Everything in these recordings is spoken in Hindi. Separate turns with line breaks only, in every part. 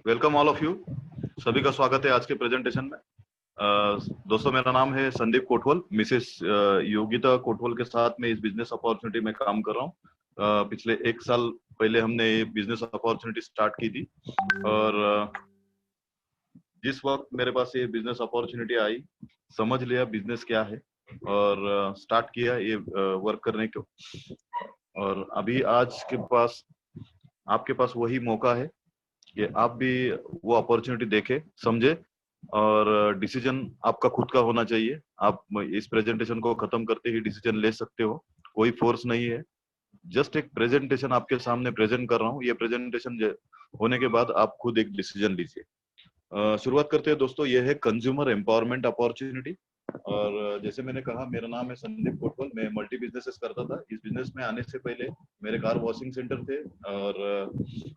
Welcome all of you. सभी का स्वागत है आज के प्रेजेंटेशन में। दोस्तों, मेरा नाम है संदीप कोटवाल। मिसेस योगिता कोटवाल के साथ में इस बिजनेस अपॉर्चुनिटी में काम कर रहा हूँ। पिछले 1 साल पहले हमने ये बिजनेस अपॉर्चुनिटी स्टार्ट की थी और जिस वक्त मेरे पास ये बिजनेस अपॉर्चुनिटी आई, समझ लिया बिजनेस क्या है और स्टार्ट किया ये वर्क करने को। और अभी आज के पास आपके पास वही मौका है कि आप भी वो अपॉर्चुनिटी देखें, समझे और डिसीजन आपका खुद का होना चाहिए। आप इस प्रेजेंटेशन को खत्म करते ही डिसीजन ले सकते हो, कोई फोर्स नहीं है। जस्ट एक प्रेजेंटेशन आपके सामने प्रेजेंट कर रहा हूँ। ये प्रेजेंटेशन होने के बाद आप खुद एक डिसीजन लीजिए। शुरुआत करते हैं दोस्तों। ये है कंज्यूमर एम्पावरमेंट अपॉर्चुनिटी। और जैसे मैंने कहा, मेरा नाम है संदीप कोटवाल। मैं मल्टी बिजनेसेस करता था। इस बिजनेस में आने से पहले मेरे कार वॉशिंग सेंटर थे और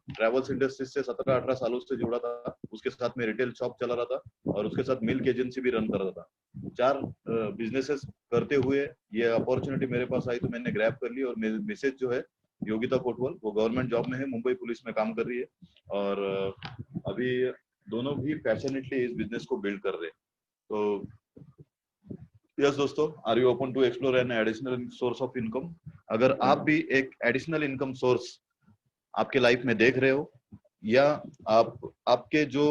ट्रैवल्स इंडस्ट्री से 17-18 सालों से जुड़ा था। उसके साथ में रिटेल शॉप चला रहा था और उसके साथ मिल्क एजेंसी भी रन कर रहा था। 4 बिजनेसेस करते हुए ये अपॉर्चुनिटी मेरे पास आई तो मैंने ग्रैब कर ली। और मेरी मिसेज जो है योगिता कोटवाल, वो गवर्नमेंट जॉब में है, मुंबई पुलिस में काम कर रही है। और अभी दोनों भी पैशनेटली इस बिजनेस को बिल्ड कर रहे हैं। तो यस दोस्तों, are you open to explore an additional source of income? अगर आप भी एक एडिशनल इनकम सोर्स आपके लाइफ में देख रहे हो, या आपके जो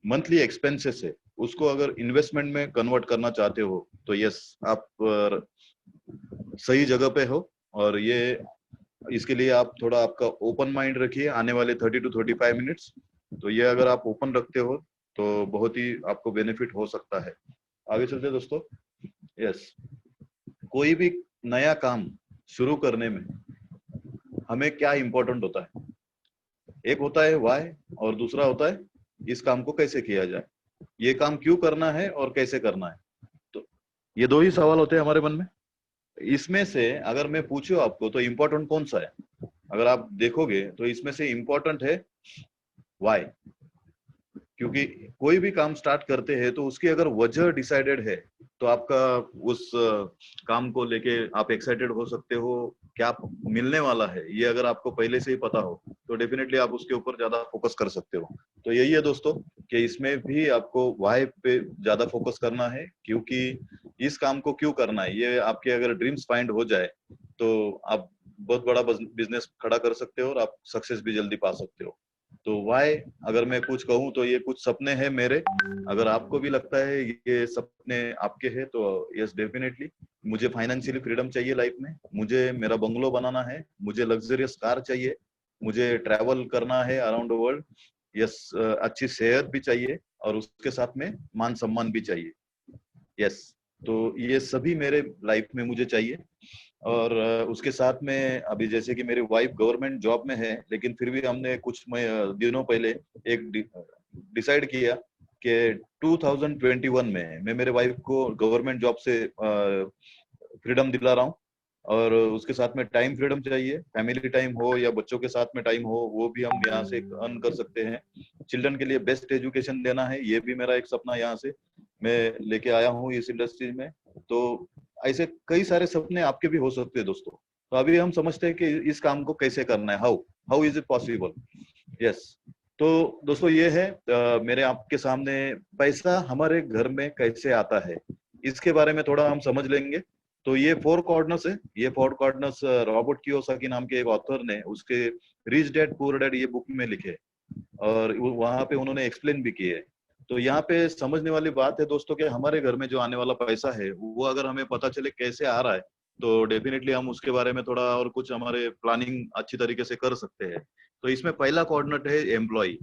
मंथली एक्सपेंसेस है उसको अगर इन्वेस्टमेंट में कन्वर्ट करना चाहते हो, तो यस, आप सही जगह पे हो। और ये इसके लिए आप थोड़ा आपका ओपन माइंड रखिए आने वाले 30 to 35 मिनट्स। तो ये अगर आप ओपन रखते हो तो बहुत ही आपको बेनिफिट हो सकता है। आगे चलते हैं दोस्तों। यस, कोई भी नया काम शुरू करने में हमें क्या इंपॉर्टेंट होता है? एक होता है व्हाई और दूसरा होता है इस काम को कैसे किया जाए, ये काम क्यों करना है और कैसे करना है। तो ये 2 ही सवाल होते हैं हमारे मन में। इसमें से अगर मैं पूछूं आपको तो इम्पोर्टेंट कौन सा है? अगर आप देखोगे तो इसमें से इम्पोर्टेंट है व्हाई। क्योंकि कोई भी काम स्टार्ट करते हैं तो उसकी अगर वजह डिसाइडेड है तो आपका उस काम को लेके आप एक्साइटेड हो सकते हो। क्या मिलने वाला है ये अगर आपको पहले से ही पता हो तो डेफिनेटली आप उसके ऊपर ज्यादा फोकस कर सकते हो। तो यही है दोस्तों कि इसमें भी आपको व्हाई पे ज्यादा फोकस करना है, क्योंकि इस काम को क्यों करना है, ये आपके अगर ड्रीम्स फाइंड हो जाए तो आप बहुत बड़ा बिजनेस खड़ा कर सकते हो और आप सक्सेस भी जल्दी पा सकते हो। तो व्हाई अगर मैं कुछ कहूँ तो ये कुछ सपने हैं मेरे। अगर आपको भी लगता है ये सपने आपके हैं तो यस, डेफिनेटली मुझे फाइनेंशियली फ्रीडम चाहिए लाइफ में, मुझे मेरा बंगलो बनाना है, मुझे लग्जरियस कार चाहिए, मुझे ट्रैवल करना है अराउंड द वर्ल्ड, यस, अच्छी सेहत भी चाहिए और उसके साथ में मान सम्मान भी चाहिए। यस, तो ये सभी मेरे लाइफ में मुझे चाहिए। और उसके साथ में अभी जैसे कि मेरी वाइफ गवर्नमेंट जॉब में है, लेकिन फिर भी हमने कुछ दिनों पहले एक डिसाइड किया कि 2021 में मैं मेरे वाइफ को गवर्नमेंट जॉब से फ्रीडम दिला रहा हूँ। और उसके साथ में टाइम फ्रीडम चाहिए, फैमिली टाइम हो या बच्चों के साथ में टाइम हो, वो भी हम यहाँ से अर्न कर सकते हैं। चिल्ड्रन के लिए बेस्ट एजुकेशन देना है, ये भी मेरा एक सपना यहाँ से मैं लेके आया हूँ इस इंडस्ट्री में। तो ऐसे कई सारे सपने आपके भी हो सकते हैं दोस्तों। तो अभी हम समझते हैं कि इस काम को कैसे करना है, how is it possible. Yes, तो दोस्तों ये है मेरे आपके सामने पैसा हमारे घर में कैसे आता है, इसके बारे में थोड़ा हम समझ लेंगे। तो ये 4 कॉर्नर्स है। ये 4 कॉर्नर्स रॉबर्ट कियोसाकी नाम के एक ऑथर ने उसके रिच डैड पुअर डैड ये बुक में लिखे और वहां पे उन्होंने एक्सप्लेन भी किए। तो यहाँ पे समझने वाली बात है दोस्तों कि हमारे घर में जो आने वाला पैसा है वो अगर हमें पता चले कैसे आ रहा है तो डेफिनेटली हम उसके बारे में थोड़ा और कुछ हमारे प्लानिंग अच्छी तरीके से कर सकते हैं। तो इसमें पहला कोऑर्डिनेट है एम्प्लॉय।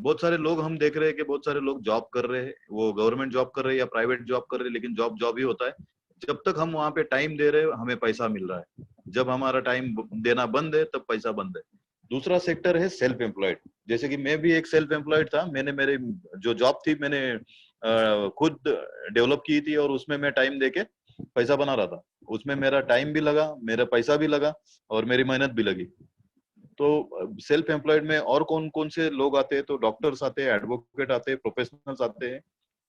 बहुत सारे लोग हम देख रहे हैं कि बहुत सारे लोग जॉब कर रहे हैं, वो गवर्नमेंट जॉब कर रहे हैं या प्राइवेट जॉब कर रहे हैं, लेकिन जॉब जॉब ही होता है। जब तक हम वहां पे टाइम दे रहे हैं हमें पैसा मिल रहा है, जब हमारा टाइम देना बंद है तब पैसा बंद है। दूसरा सेक्टर है सेल्फ एम्प्लॉयड। जैसे कि मैं भी एक सेल्फ एम्प्लॉयड था। मैंने मेरे जो जॉब थी मैंने खुद डेवलप की थी और उसमें मैं टाइम देके पैसा बना रहा था। उसमें मेरा टाइम भी लगा, मेरा पैसा भी लगा और मेरी मेहनत भी लगी। तो सेल्फ एम्प्लॉयड में और कौन कौन से लोग आते हैं? तो डॉक्टर्स आते हैं, एडवोकेट आते हैं, प्रोफेशनल्स आते हैं,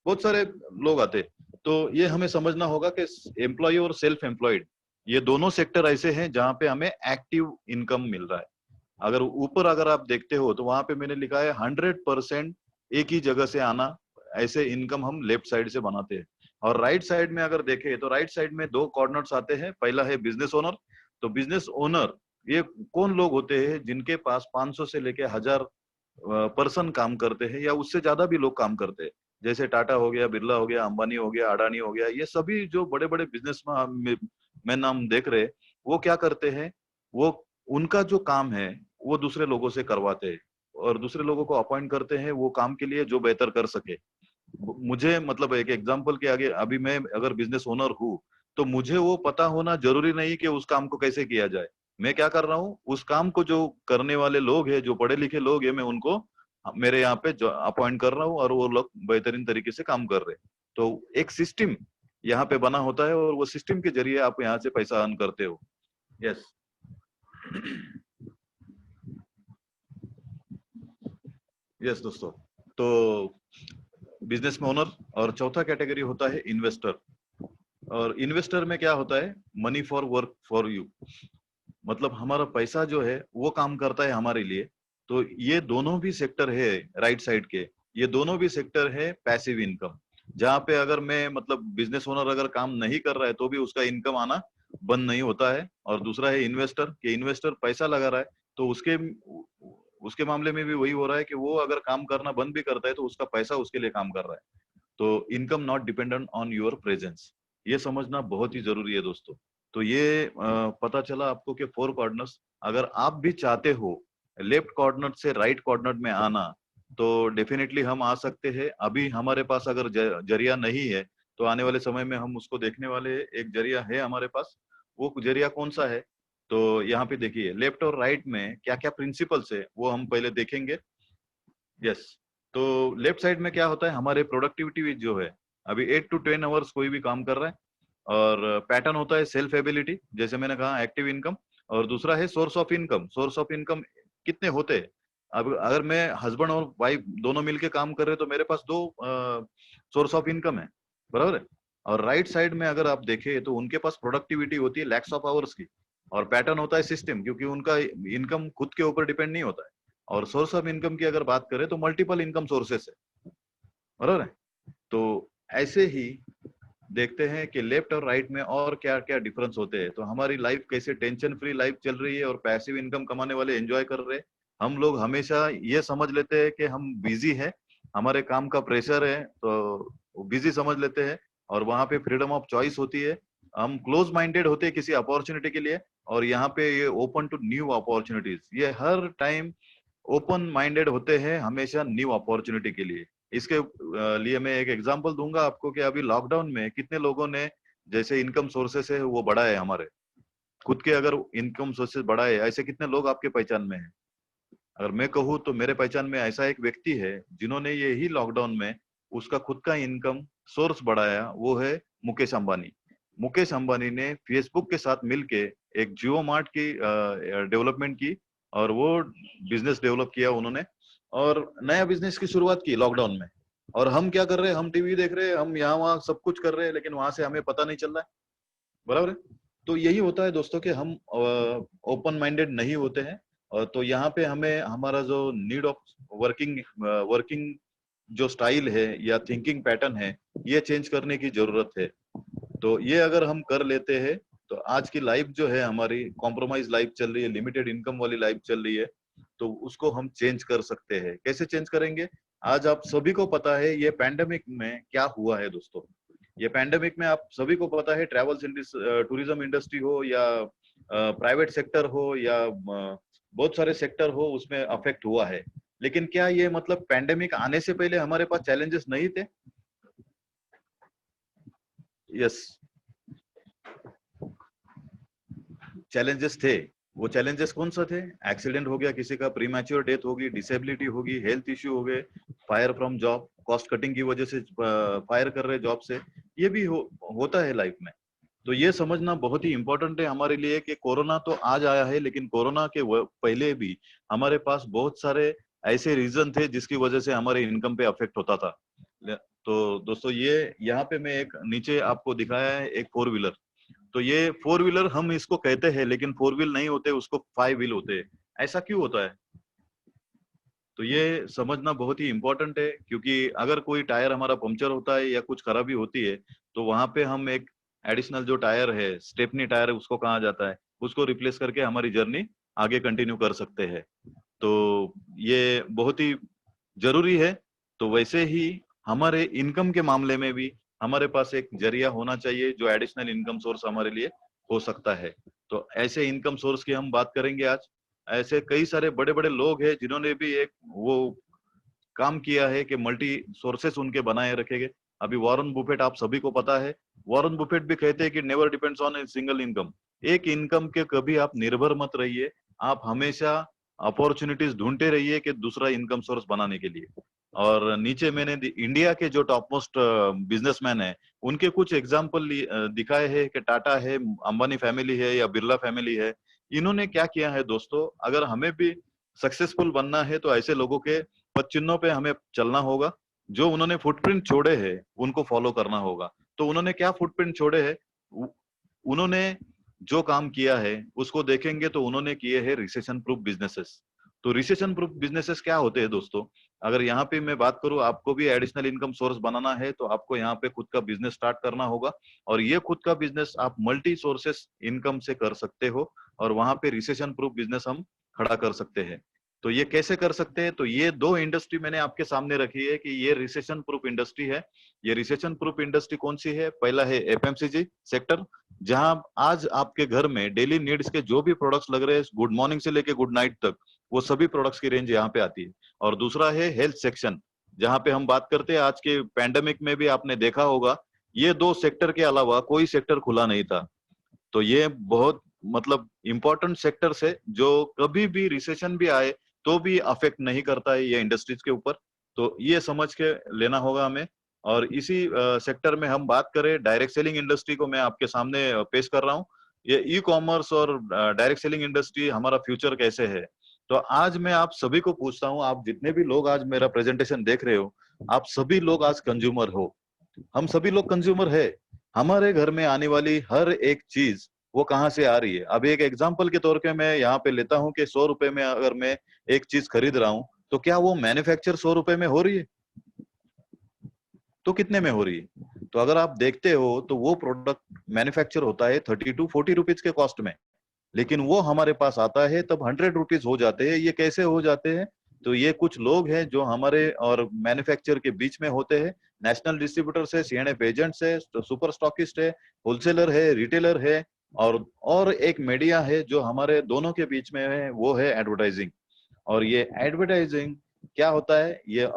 बहुत सारे लोग आते हैं। तो ये हमें समझना होगा कि एम्प्लॉय और सेल्फ एम्प्लॉयड ये दोनों सेक्टर ऐसे हैं जहां पे हमें एक्टिव इनकम मिल रहा है। अगर ऊपर अगर आप देखते हो तो वहां पे मैंने लिखा है 100% एक ही जगह से आना, ऐसे इनकम हम लेफ्ट साइड से बनाते हैं। और राइट साइड में अगर देखें तो राइट साइड में दो कॉर्नर्स आते हैं। पहला है बिजनेस ओनर। तो बिजनेस ओनर ये कौन लोग होते हैं जिनके पास 500 से लेके 1000 पर्सन काम करते हैं या उससे ज्यादा भी लोग काम करते हैं। जैसे टाटा हो गया, बिरला हो गया, अंबानी हो गया, अडानी हो गया, ये सभी जो बड़े बड़े बिजनेस मैन हम देख रहे हैं, वो क्या करते हैं, वो उनका जो काम है वो दूसरे लोगों से करवाते हैं और दूसरे लोगों को अपॉइंट करते हैं वो काम के लिए जो बेहतर कर सके। मुझे मतलब एक एग्जांपल के आगे, अभी मैं अगर बिजनेस ओनर हूँ तो मुझे वो पता होना जरूरी नहीं कि उस काम को कैसे किया जाए। मैं क्या कर रहा हूँ, उस काम को जो करने वाले लोग हैं, जो पढ़े लिखे लोग हैं, मैं उनको मेरे यहाँ पे अपॉइंट कर रहा हूँ और वो लोग बेहतरीन तरीके से काम कर रहे हैं। तो एक सिस्टम यहाँ पे बना होता है और वो सिस्टम के जरिए आप यहाँ से पैसा अर्न करते हो। यस। यस दोस्तों, तो बिजनेस में ओनर और चौथा कैटेगरी होता है इन्वेस्टर। और इन्वेस्टर में क्या होता है, money for work for you, मतलब हमारा पैसा जो है वो काम करता है हमारे लिए। तो ये दोनों भी सेक्टर है राइट साइड के, ये दोनों भी सेक्टर है पैसिव इनकम, जहाँ पे अगर मैं मतलब बिजनेस ओनर अगर काम नहीं कर रहा है तो भी उसका इनकम आना बंद नहीं होता है। और दूसरा है इन्वेस्टर, कि इन्वेस्टर पैसा लगा रहा है तो उसके उसके मामले में भी वही हो रहा है कि वो अगर काम करना बंद भी करता है तो उसका पैसा उसके लिए काम कर रहा है। तो income not dependent on your presence, ये समझना बहुत ही जरूरी है दोस्तों। तो ये पता चला आपको कि फोर कॉर्नर्स, अगर आप भी चाहते हो लेफ्ट कॉर्नर से राइट कॉर्नर में आना तो डेफिनेटली हम आ सकते हैं। अभी हमारे पास अगर जरिया नहीं है तो आने वाले समय में हम उसको देखने वाले हैं। एक जरिया है हमारे पास, वो जरिया कौन सा है, तो यहाँ पे देखिए लेफ्ट और राइट में क्या क्या प्रिंसिपल्स है वो हम पहले देखेंगे। यस। तो लेफ्ट साइड में क्या होता है, हमारे प्रोडक्टिविटी जो है, अभी 8 to 10 आवर्स कोई भी काम कर रहा है। और पैटर्न होता है सेल्फ एबिलिटी, जैसे मैंने कहा एक्टिव इनकम। और दूसरा है source of income. Source of income कितने होते हैं, अब अगर मैं हस्बैंड और वाइफ दोनों मिलके काम कर रहे हैं तो मेरे पास दो सोर्स ऑफ इनकम है, बराबर है। और राइट साइड में अगर आप देखें तो उनके पास प्रोडक्टिविटी होती है लैक्स ऑफ आवर्स की। और पैटर्न होता है सिस्टम, क्योंकि उनका इनकम खुद के ऊपर डिपेंड नहीं होता है। और सोर्स ऑफ इनकम की अगर बात करें तो मल्टीपल इनकम सोर्सेस है, बराबर है। तो ऐसे ही देखते हैं कि लेफ्ट और राइट में और क्या क्या डिफरेंस होते हैं। तो हमारी लाइफ कैसे टेंशन फ्री लाइफ चल रही है और पैसिव इनकम कमाने वाले एंजॉय कर रहे हैं। हम लोग हमेशा ये समझ लेते हैं कि हम बिजी है, हमारे काम का प्रेशर है, तो बिजी समझ लेते हैं और वहां पे फ्रीडम ऑफ चॉइस होती है। हम क्लोज माइंडेड होते हैं किसी अपॉर्चुनिटी के लिए, और यहाँ पे ये ओपन टू न्यू अपॉर्चुनिटीज, ये हर टाइम ओपन माइंडेड होते हैं हमेशा न्यू अपॉर्चुनिटी के लिए। इसके लिए मैं एक एग्जांपल दूंगा आपको कि अभी लॉकडाउन में कितने लोगों ने जैसे इनकम सोर्सेस है वो बढ़ाए, हमारे खुद के अगर इनकम सोर्सेस बढ़ाए, ऐसे कितने लोग आपके पहचान में है। अगर मैं कहूँ तो मेरे पहचान में ऐसा एक व्यक्ति है जिन्होंने ये ही लॉकडाउन में उसका खुद का इनकम सोर्स बढ़ाया, वो है मुकेश अंबानी। मुकेश अंबानी ने फेसबुक के साथ मिलके एक जियो मार्ट की डेवलपमेंट की और वो बिजनेस डेवलप किया उन्होंने, और नया बिजनेस की शुरुआत की लॉकडाउन में। और हम क्या कर रहे हैं, हम टीवी देख रहे हैं, हम यहाँ वहाँ सब कुछ कर रहे हैं, लेकिन वहां से हमें पता नहीं चल रहा है, बराबर है। तो यही होता है दोस्तों कि हम ओपन माइंडेड नहीं होते हैं। तो यहाँ पे हमें हमारा जो नीड ऑफ वर्किंग वर्किंग जो स्टाइल है या थिंकिंग पैटर्न है, ये चेंज करने की जरूरत है। तो ये अगर हम कर लेते हैं तो आज की लाइफ जो है हमारी कॉम्प्रोमाइज लाइफ चल रही है, लिमिटेड इनकम वाली लाइफ चल रही है, तो उसको हम चेंज कर सकते हैं। कैसे चेंज करेंगे, आज आप सभी को पता है ये पैंडेमिक में क्या हुआ है दोस्तों। ये पैंडेमिक में आप सभी को पता है ट्रैवल टूरिज्म इंडस्ट्री हो या प्राइवेट सेक्टर हो या बहुत सारे सेक्टर हो, उसमें अफेक्ट हुआ है। लेकिन क्या ये मतलब पैंडेमिक आने से पहले हमारे पास चैलेंजेस नहीं थे? यस, चैलेंजेस थे। वो चैलेंजेस कौन सा थे, एक्सीडेंट हो गया किसी का, प्रीमैच्योर डेथ होगी, डिसेबिलिटी होगी, हेल्थ इश्यू हो गए, fire from job, cost cutting की वजह से फायर कर रहे जॉब से, ये भी होता है लाइफ में। तो ये समझना बहुत ही इंपॉर्टेंट है हमारे लिए कि कोरोना तो आज आया है, लेकिन कोरोना के पहले भी हमारे पास बहुत सारे ऐसे रीजन थे जिसकी वजह से हमारे इनकम पे अफेक्ट होता था। तो दोस्तों ये यहाँ पे मैं एक नीचे आपको दिखाया है एक फोर व्हीलर। तो ये फोर व्हीलर हम इसको कहते हैं, लेकिन फोर व्हील नहीं होते, उसको फाइव व्हील होते हैं। ऐसा क्यों होता है? तो ये समझना बहुत ही इम्पोर्टेंट है, क्योंकि अगर कोई टायर हमारा पंक्चर होता है या कुछ खराबी होती है तो वहां पे हम एक एडिशनल जो टायर है, स्टेपनी टायर उसको कहा जाता है, उसको रिप्लेस करके हमारी जर्नी आगे कंटिन्यू कर सकते हैं। तो ये बहुत ही जरूरी है। तो वैसे ही हमारे इनकम के मामले में भी हमारे पास एक जरिया होना चाहिए जो एडिशनल इनकम सोर्स हमारे लिए हो सकता है। तो ऐसे इनकम सोर्स की हम बात करेंगे आज। ऐसे कई सारे बड़े बड़े लोग हैं जिन्होंने भी एक वो काम किया है कि मल्टी सोर्सेस उनके बनाए रखेंगे। अभी वॉरेन बुफेट आप सभी को पता है। वॉरेन बुफेट भी कहते हैं कि never depends on a single income. एक इनकम के कभी आप निर्भर मत रहिए, आप हमेशा अपॉर्चुनिटीज ढूंढते रहिए कि दूसरा इनकम सोर्स बनाने के लिए। और नीचे मैंने इंडिया के जो टॉप मोस्ट बिजनेसमैन है उनके कुछ एग्जाम्पल दिखाए हैं कि टाटा है, अंबानी फैमिली है या बिरला फैमिली है। इन्होंने क्या किया है दोस्तों, अगर हमें भी सक्सेसफुल बनना है तो ऐसे लोगों के पद चिन्हों पे हमें चलना होगा। जो उन्होंने फुटप्रिंट छोड़े हैं उनको फॉलो करना होगा। तो उन्होंने क्या फुटप्रिंट छोड़े हैं, उन्होंने जो काम किया है उसको देखेंगे तो उन्होंने किए हैं रिसेशन प्रूफ बिजनेसेस। तो रिसेशन प्रूफ बिजनेसेस क्या होते हैं दोस्तों? अगर यहाँ पे मैं बात करूँ, आपको भी एडिशनल इनकम सोर्स बनाना है तो आपको यहाँ पे खुद का बिजनेस स्टार्ट करना होगा। और ये खुद का बिजनेस आप मल्टी सोर्सेस इनकम से कर सकते हो और वहां पे रिसेशन प्रूफ बिजनेस हम खड़ा कर सकते हैं। तो ये कैसे कर सकते हैं? तो ये दो इंडस्ट्री मैंने आपके सामने रखी है कि ये रिसेशन प्रूफ इंडस्ट्री है। ये रिसेशन प्रूफ इंडस्ट्री कौन सी है? पहला है एफएमसीजी सेक्टर, जहां आज आपके घर में डेली नीड्स के जो भी प्रोडक्ट्स लग रहे हैं, गुड मॉर्निंग से लेके गुड नाइट तक, वो सभी प्रोडक्ट्स की रेंज यहाँ पे आती है। और दूसरा है हेल्थ सेक्शन, जहां पे हम बात करते हैं, आज के पैंडेमिक में भी आपने देखा होगा ये दो सेक्टर के अलावा कोई सेक्टर खुला नहीं था। तो ये बहुत मतलब इंपॉर्टेंट सेक्टर्स है जो कभी भी रिसेशन भी आए तो भी अफेक्ट नहीं करता है ये इंडस्ट्रीज के ऊपर। तो ये समझ के लेना होगा हमें। और इसी सेक्टर में हम बात करें, डायरेक्ट सेलिंग इंडस्ट्री को मैं आपके सामने पेश कर रहा हूँ। ये ई कॉमर्स और डायरेक्ट सेलिंग इंडस्ट्री हमारा फ्यूचर कैसे है। तो आज मैं आप सभी को पूछता हूँ, आप जितने भी लोग आज मेरा प्रेजेंटेशन देख रहे हो, आप सभी लोग आज कंज्यूमर हो। हम सभी लोग कंज्यूमर है। हमारे घर में आने वाली हर एक चीज वो कहाँ से आ रही है? अब एक एग्जांपल के तौर पे मैं यहाँ पे लेता हूँ कि 100 रुपए में अगर मैं एक चीज खरीद रहा हूँ तो क्या वो मैन्युफैक्चर 100 रुपए में हो रही है? तो कितने में हो रही है? तो अगर आप देखते हो तो वो प्रोडक्ट मैन्युफैक्चर होता है 30 to 40 रुपीज के कॉस्ट में, लेकिन वो हमारे पास आता है तब 100 रुपीज हो जाते हैं। ये कैसे हो जाते हैं? तो ये कुछ लोग हैं जो हमारे और मैन्युफैक्चर के बीच में होते हैं। नेशनल डिस्ट्रीब्यूटर्स है, सीएनएफ एजेंट्स है, सुपर स्टॉकिस्ट है, होलसेलर है, रिटेलर है, और एक मीडिया है जो हमारे दोनों के बीच में है, वो है एडवर्टाइजिंग। और ये एडवर्टाइजिंग क्या होता है, ये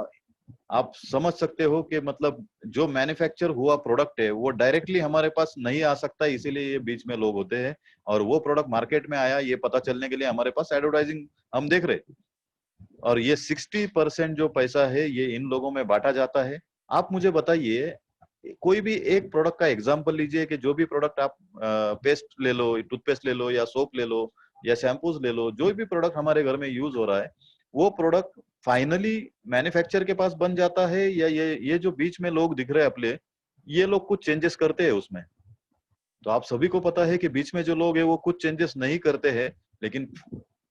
आप समझ सकते हो कि मतलब जो मैन्युफैक्चर हुआ प्रोडक्ट है वो डायरेक्टली हमारे पास नहीं आ सकता, इसीलिए ये बीच में लोग होते हैं। और वो प्रोडक्ट मार्केट में आया ये पता चलने के लिए हमारे पास एडवर्टाइजिंग हम देख रहे। और ये 60% जो पैसा है ये इन लोगों में बांटा जाता है। आप मुझे बताइए, कोई भी एक प्रोडक्ट का एग्जांपल लीजिए कि जो भी प्रोडक्ट आप पेस्ट ले लो, टूथपेस्ट ले लो या सोप ले लो या शैम्पूज ले लो, जो भी प्रोडक्ट हमारे घर में यूज हो रहा है वो प्रोडक्ट फाइनली मैन्युफैक्चर के पास बन जाता है, या ये जो बीच में लोग दिख रहे हैं अपने, ये लोग कुछ चेंजेस करते हैं उसमें। तो आप सभी को पता है कि बीच में जो लोग हैं वो कुछ चेंजेस नहीं करते हैं, लेकिन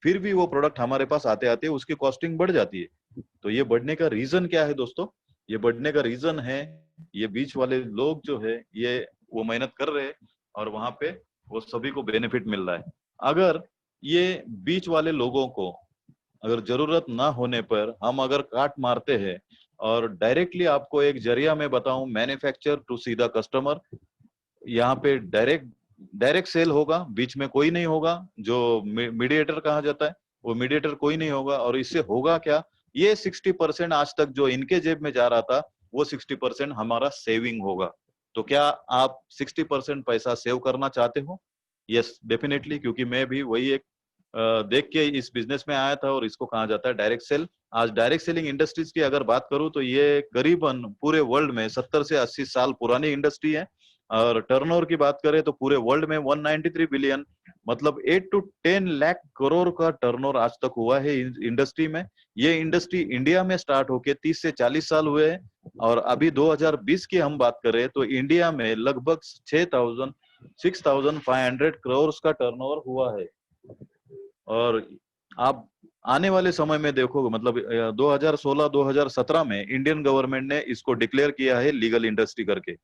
फिर भी वो प्रोडक्ट हमारे पास आते आते उसकी कॉस्टिंग बढ़ जाती है। तो ये बढ़ने का रीजन क्या है दोस्तों? ये बढ़ने का रीजन है ये बीच वाले लोग जो है ये वो मेहनत कर रहे हैं और वहां पे वो सभी को बेनिफिट मिल रहा है। अगर ये बीच वाले लोगों को अगर जरूरत ना होने पर हम अगर काट मारते हैं और डायरेक्टली आपको एक जरिया में बताऊं, मैन्युफैक्चर टू सीधा कस्टमर, यहाँ पे डायरेक्ट डायरेक्ट सेल होगा, बीच में कोई नहीं होगा। जो मीडिएटर कहा जाता है वो मीडिएटर कोई नहीं होगा। और इससे होगा क्या, ये 60% आज तक जो इनके जेब में जा रहा था वो 60% हमारा सेविंग होगा। तो क्या आप 60% पैसा सेव करना चाहते हो? यस डेफिनेटली, क्योंकि मैं भी वही एक देख के इस बिजनेस में आया था और इसको कहा जाता है डायरेक्ट सेल। आज डायरेक्ट सेलिंग इंडस्ट्रीज की अगर बात करूं तो ये करीबन पूरे वर्ल्ड में 70 से 80 साल पुरानी इंडस्ट्री है। और टर्नओवर की बात करें तो पूरे वर्ल्ड में 193 बिलियन, मतलब 8 to 10 लाख करोड़ का टर्नओवर आज तक हुआ है इंडस्ट्री में। ये इंडस्ट्री इंडिया में स्टार्ट होके 30 से 40 साल हुए हैं। और अभी 2020 की हम बात करें तो इंडिया में लगभग 6,500 करोड़ का टर्नओवर हुआ है। और आप आने वाले समय में देखोगे, मतलब 2016-2017 में इंडियन गवर्नमेंट ने इसको डिक्लेयर किया है लीगल इंडस्ट्री करके,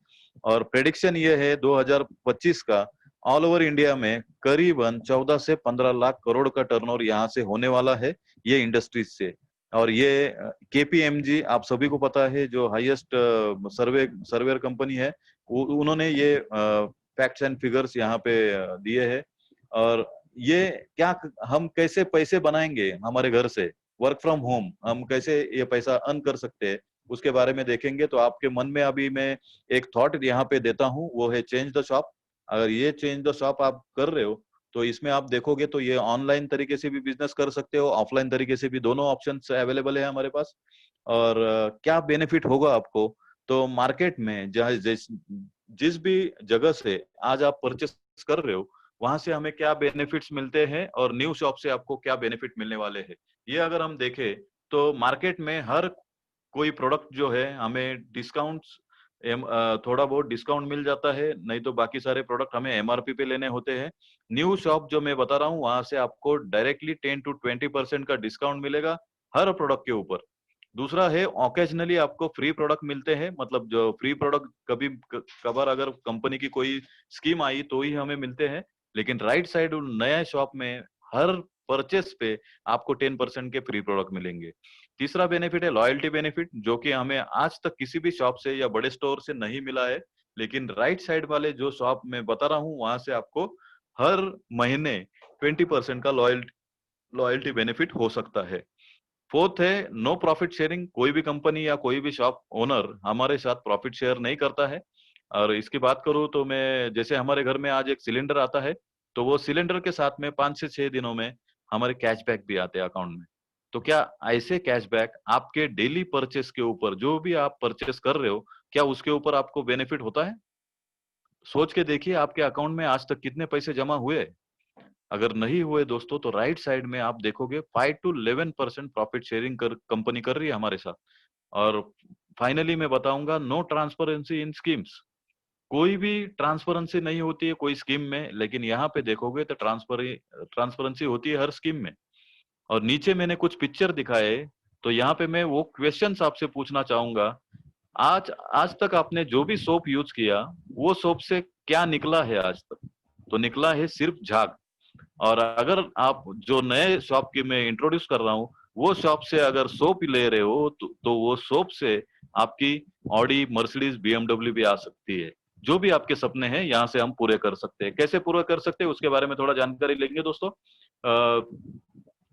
और प्रेडिक्शन ये है 2025 का ऑल ओवर इंडिया में करीबन 14 से 15 लाख करोड़ का टर्नओवर यहाँ से होने वाला है ये इंडस्ट्रीज से। और ये केपीएमजी आप सभी को पता है, जो हाईएस्ट सर्वेयर कंपनी है, उन्होंने ये फैक्ट्स एंड फिगर्स यहाँ पे दिए हैं। और ये क्या, हम कैसे पैसे बनाएंगे हमारे घर से, वर्क फ्रॉम होम हम कैसे ये पैसा अर्न कर सकते हैं, उसके बारे में देखेंगे। तो आपके मन में अभी मैं एक थॉट यहाँ पे देता हूँ, वो है चेंज द शॉप। अगर ये चेंज द शॉप आप कर रहे हो तो इसमें आप देखोगे तो ये ऑनलाइन तरीके से भी बिजनेस कर सकते हो, ऑफलाइन तरीके से भी, दोनों ऑप्शन अवेलेबल है हमारे पास। और क्या बेनिफिट होगा आपको, तो मार्केट में जहाँ जिस भी जगह से आज आप परचेस कर रहे हो वहां से हमें क्या बेनिफिट्स मिलते हैं और न्यू शॉप से आपको क्या बेनिफिट मिलने वाले हैं, ये अगर हम देखें तो मार्केट में हर कोई प्रोडक्ट जो है हमें डिस्काउंट्स, थोड़ा बहुत डिस्काउंट मिल जाता है, नहीं तो बाकी सारे प्रोडक्ट हमें एमआरपी पे लेने होते हैं। न्यू शॉप जो मैं बता रहा हूँ वहां से आपको डायरेक्टली 10 to 20% का डिस्काउंट मिलेगा हर प्रोडक्ट के ऊपर। दूसरा है ऑकेजनली आपको फ्री प्रोडक्ट मिलते हैं, मतलब जो फ्री प्रोडक्ट कभी कभार अगर कंपनी की कोई स्कीम आई तो ही हमें मिलते हैं, लेकिन राइट साइड नया शॉप में हर परचेस पे आपको 10% के फ्री प्रोडक्ट मिलेंगे। तीसरा बेनिफिट है लॉयल्टी बेनिफिट, जो कि हमें आज तक किसी भी शॉप से या बड़े स्टोर से नहीं मिला है, लेकिन राइट साइड वाले जो शॉप में बता रहा हूँ वहां से आपको हर महीने 20% का लॉयल्टी बेनिफिट हो सकता है। फोर्थ है नो प्रॉफिट शेयरिंग, कोई भी कंपनी या कोई भी शॉप ओनर हमारे साथ प्रॉफिट शेयर नहीं करता है। और इसकी बात करूं तो मैं, जैसे हमारे घर में आज एक सिलेंडर आता है तो वो सिलेंडर के साथ में 5 से 6 दिनों में हमारे कैशबैक भी आते हैं अकाउंट में। तो क्या ऐसे कैशबैक आपके डेली परचेस के ऊपर, जो भी आप परचेस कर रहे हो, क्या उसके ऊपर आपको बेनिफिट होता है? सोच के देखिए आपके अकाउंट में आज तक कितने पैसे जमा हुए। अगर नहीं हुए दोस्तों तो राइट साइड में आप देखोगे 5 to 11% प्रॉफिट शेयरिंग कर कंपनी कर रही है हमारे साथ। और फाइनली मैं बताऊंगा नो ट्रांसपेरेंसी इन स्कीम्स, कोई भी ट्रांसपेरेंसी नहीं होती है कोई स्कीम में, लेकिन यहाँ पे देखोगे तो ट्रांसपेरेंसी होती है हर स्कीम में। और नीचे मैंने कुछ पिक्चर दिखाए, तो यहाँ पे मैं वो क्वेश्चंस आपसे पूछना चाहूंगा। आज आज तक आपने जो भी सोप यूज किया वो सोप से क्या निकला है आज तक? तो निकला है सिर्फ झाग। और अगर आप जो नए शॉप की मैं इंट्रोड्यूस कर रहा हूँ वो शॉप से अगर सोप ले रहे हो तो वो सोप से आपकी ऑडी, मर्सिडीज, बीएमडब्ल्यू भी आ सकती है। जो भी आपके सपने हैं यहाँ से हम पूरे कर सकते हैं। कैसे पूरा कर सकते हैं उसके बारे में थोड़ा जानकारी लेंगे दोस्तों।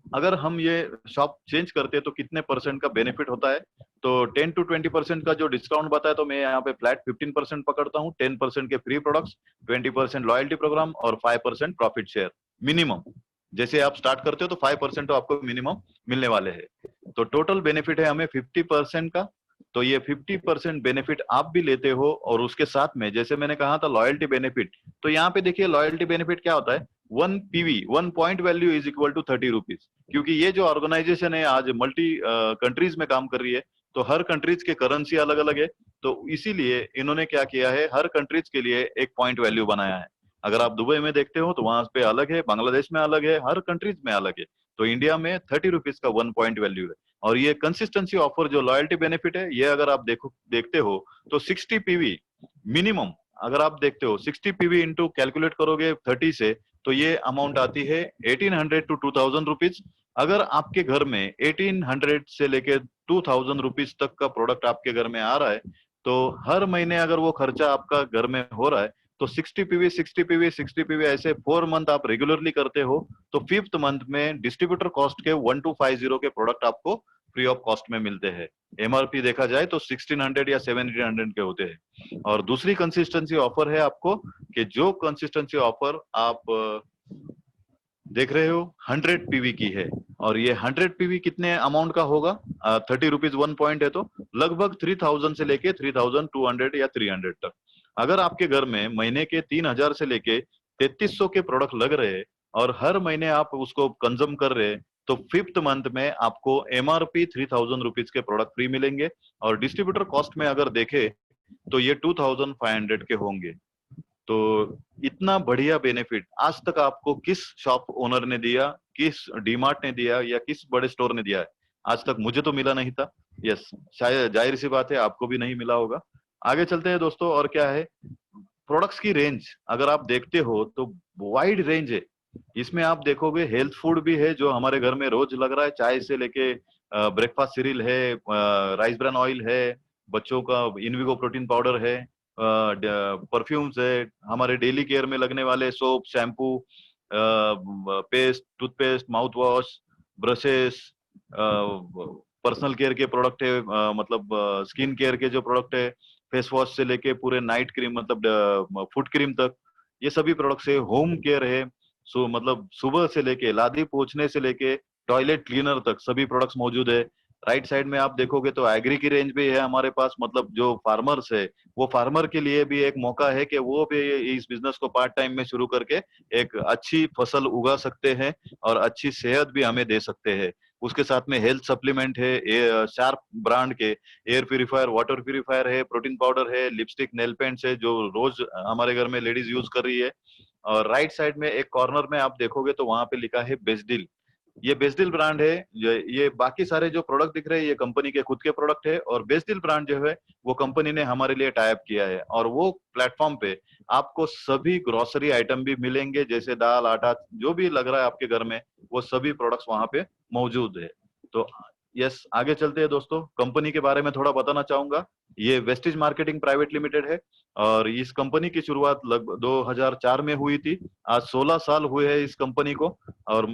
अगर हम ये शॉप चेंज करते हैं तो कितने परसेंट का बेनिफिट होता है, तो 10 to 20% का जो डिस्काउंट बताया, तो मैं यहाँ पे फ्लैट 15% पकड़ता हूँ। 10% के फ्री प्रोडक्ट्स, 20% लॉयल्टी प्रोग्राम और 5% प्रॉफिट शेयर मिनिमम। जैसे आप स्टार्ट करते हो तो 5% तो आपको मिनिमम मिलने वाले हैं। तो टोटल बेनिफिट है हमें 50% का। तो ये 50% बेनिफिट आप भी लेते हो, और उसके साथ में जैसे मैंने कहा था लॉयल्टी बेनिफिट, तो यहाँ पे देखिए लॉयल्टी बेनिफिट क्या होता है, 1 PV, 1 point value is equal to 30 rupees. क्योंकि ये जो ऑर्गेनाइजेशन है आज मल्टी कंट्रीज में काम कर रही है, तो हर कंट्रीज के करेंसी अलग अलग है, तो इसीलिए इन्होंने क्या किया है, हर कंट्रीज के लिए एक पॉइंट वैल्यू बनाया है। अगर आप दुबई में देखते हो तो वहां पे अलग है, बांग्लादेश में अलग है, हर कंट्रीज में अलग है। तो इंडिया में 30 रुपीज का 1 पॉइंट वैल्यू है। और ये कंसिस्टेंसी ऑफर जो लॉयल्टी बेनिफिट है, ये अगर आप देखते हो तो 60 PV मिनिमम, अगर आप देखते हो 60 PV इंटू कैलकुलेट करोगे 30 से, तो ये अमाउंट आती है 1800 to 2000 रुपीज। अगर आपके घर में 1800 से लेके 2000 रुपीज तक का प्रोडक्ट आपके घर में आ रहा है, तो हर महीने अगर वो खर्चा आपका घर में हो रहा है, तो 60 PV 60 PV 60 PV ऐसे 4 मंथ आप रेगुलरली करते हो, तो 5th मंथ में डिस्ट्रीब्यूटर कॉस्ट के 1250 के प्रोडक्ट आपको फ्री ऑफ कॉस्ट में मिलते हैं। एमआरपी देखा जाए तो 1600 या 1700 के होते हैं। और दूसरी कंसिस्टेंसी ऑफर है आपको, कि जो कंसिस्टेंसी ऑफर आप देख रहे हो 100 PV की है। और ये 100 PV कितने अमाउंट का होगा, 30 रुपीज 1 पॉइंट है, तो लगभग 3000 से लेके 3200 या 300 तक। अगर आपके घर में महीने के 3000 से लेके 3300 के प्रोडक्ट लग रहे हैं और हर महीने आप उसको कंज्यूम कर रहे हैं, तो 5th मंथ में आपको एमआरपी 3000 रुपीज के प्रोडक्ट फ्री मिलेंगे। और डिस्ट्रीब्यूटर कॉस्ट में अगर देखे तो ये 2500 के होंगे। तो इतना बढ़िया बेनिफिट आज तक आपको किस शॉप ओनर ने दिया, किस डीमार्ट ने दिया या किस बड़े स्टोर ने दिया है, आज तक मुझे तो मिला नहीं था। यस, शायद जाहिर सी बात है आपको भी नहीं मिला होगा। आगे चलते हैं दोस्तों, और क्या है, प्रोडक्ट्स की रेंज अगर आप देखते हो तो वाइड रेंज है। इसमें आप देखोगे हेल्थ फूड भी है जो हमारे घर में रोज लग रहा है, चाय से लेके ब्रेकफास्ट सीरियल है, राइस ब्रान ऑयल है, बच्चों का इनविगो प्रोटीन पाउडर है, परफ्यूम्स है, हमारे डेली केयर में लगने वाले soap, shampoo, paste, toothpaste, mouth wash, brushes, personal care के प्रोडक्ट है, मतलब स्किन केयर के जो प्रोडक्ट है, फेस वॉश से लेके पूरे नाइट क्रीम मतलब फुट क्रीम तक, ये सभी प्रोडक्ट्स है। होम केयर है, सो मतलब सुबह से लेके लादी पोंछने से लेके टॉयलेट क्लीनर तक सभी प्रोडक्ट्स मौजूद है। राइट साइड में आप देखोगे तो एग्री की रेंज भी है हमारे पास, मतलब जो फार्मर्स है वो फार्मर के लिए भी एक मौका है कि वो भी इस बिजनेस को पार्ट टाइम में शुरू करके एक अच्छी फसल उगा सकते हैं और अच्छी सेहत भी हमें दे सकते हैं। उसके साथ में हेल्थ सप्लीमेंट है, शार्प ब्रांड के एयर प्यूरिफायर, वाटर प्यूरिफायर है, प्रोटीन पाउडर है, लिपस्टिक, नेल पेंट्स है जो रोज हमारे घर में लेडीज यूज कर रही है। और राइट साइड में एक कॉर्नर में आप देखोगे तो वहां पे लिखा है बेस्डिल। ये बेस्डिल ब्रांड है। ये बाकी सारे जो प्रोडक्ट दिख रहे हैं ये कंपनी के खुद के प्रोडक्ट है, और बेस्डिल ब्रांड जो है वो कंपनी ने हमारे लिए टाई अप किया है, और वो प्लेटफॉर्म पे आपको सभी ग्रोसरी आइटम भी मिलेंगे, जैसे दाल, आटा, जो भी लग रहा है आपके घर में वो सभी प्रोडक्ट्स वहां पे मौजूद है। तो यस, आगे चलते हैं दोस्तों, कंपनी के बारे में थोड़ा बताना चाहूंगा। ये वेस्टिज मार्केटिंग प्राइवेट लिमिटेड है, और इस कंपनी की शुरुआत लगभग 2004 में हुई थी। आज 16 साल हुए हैं इस कंपनी को। और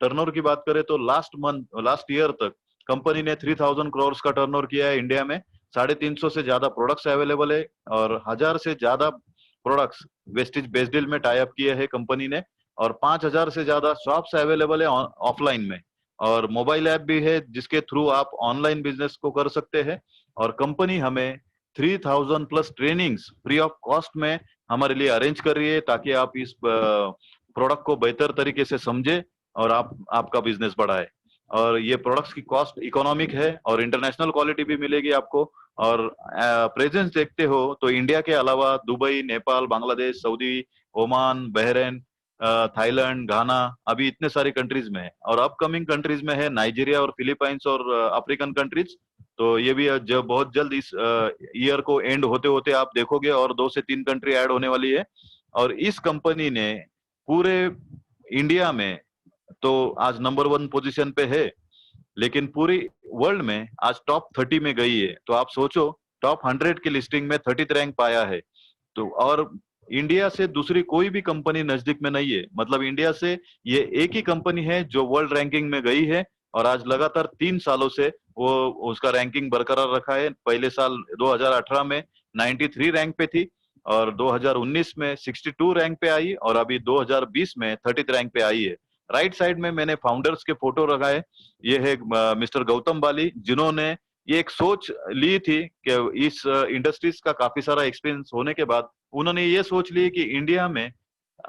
टर्नओवर की बात करें तो लास्ट ईयर तक कंपनी ने 3000 करोड़ का टर्नओवर किया है इंडिया में। 350 से ज्यादा प्रोडक्ट्स अवेलेबल है, और 1000 से ज्यादा प्रोडक्ट्स वेस्टिज बेस्डिल में टाई अप किए हैं कंपनी ने, और 5000 से ज्यादा शॉप्स अवेलेबल है ऑफलाइन में, और मोबाइल ऐप भी है जिसके थ्रू आप ऑनलाइन बिजनेस को कर सकते हैं। और कंपनी हमें 3000 plus trainings free of cost में हमारे लिए अरेंज कर रही है, ताकि आप इस प्रोडक्ट को बेहतर तरीके से समझे और आप आपका बिजनेस बढ़ाए। और ये प्रोडक्ट्स की कॉस्ट इकोनॉमिक है, और इंटरनेशनल क्वालिटी भी मिलेगी आपको। और प्रेजेंस देखते हो तो इंडिया के अलावा Dubai, Nepal, Bangladesh, Saudi, Oman, Bahrain, Thailand, Ghana, अभी इतने सारी कंट्रीज में है, और अपकमिंग कंट्रीज में है नाइजीरिया और फिलीपाइंस और अफ्रीकन कंट्रीज। तो ये भी जब बहुत जल्द इस ईयर को एंड होते होते आप देखोगे और 2 से 3 कंट्री ऐड होने वाली है। और इस कंपनी ने पूरे इंडिया में तो आज नंबर 1 पोजीशन पे है, लेकिन पूरी वर्ल्ड में आज टॉप 30 में गई है। तो आप सोचो, टॉप 100 की लिस्टिंग में 30th रैंक पाया है। तो और इंडिया से दूसरी कोई भी कंपनी नजदीक में नहीं है, मतलब इंडिया से ये एक ही कंपनी है जो वर्ल्ड रैंकिंग में गई है, और आज लगातार 3 सालों से वो उसका रैंकिंग बरकरार रखा है। पहले साल 2018 में 93 रैंक पे थी, और 2019 में 62 रैंक पे आई, और अभी 2020 में 30th रैंक पे आई है। राइट साइड में मैंने फाउंडर्स के फोटो रखा है। ये है मिस्टर गौतम बाली, जिन्होंने ये एक सोच ली थी कि इस इंडस्ट्रीज का काफी सारा एक्सपीरियंस होने के बाद उन्होंने ये सोच ली कि इंडिया में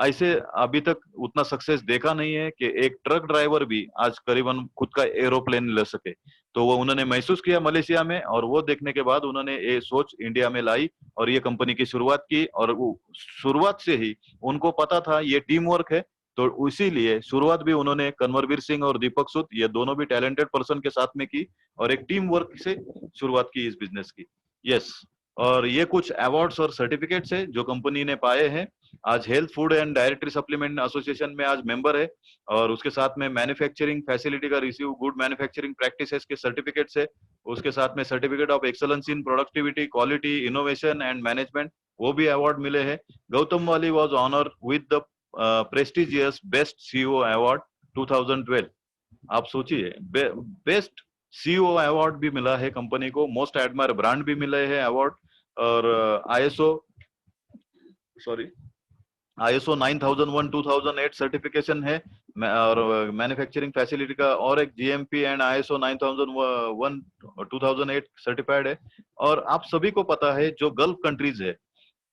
ऐसे अभी तक उतना सक्सेस देखा नहीं है कि एक ट्रक ड्राइवर भी आज करीबन खुद का एरोप्लेन ले सके। तो वो उन्होंने महसूस किया मलेशिया में, और वो देखने के बाद उन्होंने ये सोच इंडिया में लाई और ये कंपनी की शुरुआत की। और वो शुरुआत से ही उनको पता था ये टीम वर्क है, तो इसीलिए शुरुआत भी उन्होंने कन्वरवीर सिंह और दीपक सूद, ये दोनों भी टैलेंटेड पर्सन के साथ में की, और एक टीम वर्क से शुरुआत की इस बिजनेस की। यस, और ये कुछ अवार्ड्स और सर्टिफिकेट्स है जो कंपनी ने पाए हैं। आज health food and directory supplement association में आज मेंबर है, और उसके साथ में मैन्युफैक्चरिंग फैसिलिटी का रिसीव गुड मैन्युफैक्चरिंग प्रैक्टिसेस के सर्टिफिकेट्स है। उसके साथ में certificate of excellence in productivity, quality, innovation and management, वो भी अवार्ड मिले हैं। Gautam Bali was honour with the prestigious best CEO award 2012। आप सोचिए, बेस्ट सीईओ अवार्ड भी मिला है कंपनी को, मोस्ट एडमायर ब्रांड भी मिले हैं अवार्ड, और आईएसओ 9001 2008 सर्टिफिकेशन है, और मैन्युफैक्चरिंग फैसिलिटी का, और एक जीएमपी एंड आईएसओ 9001 2008 सर्टिफाइड है। और आप सभी को पता है जो गल्फ कंट्रीज है,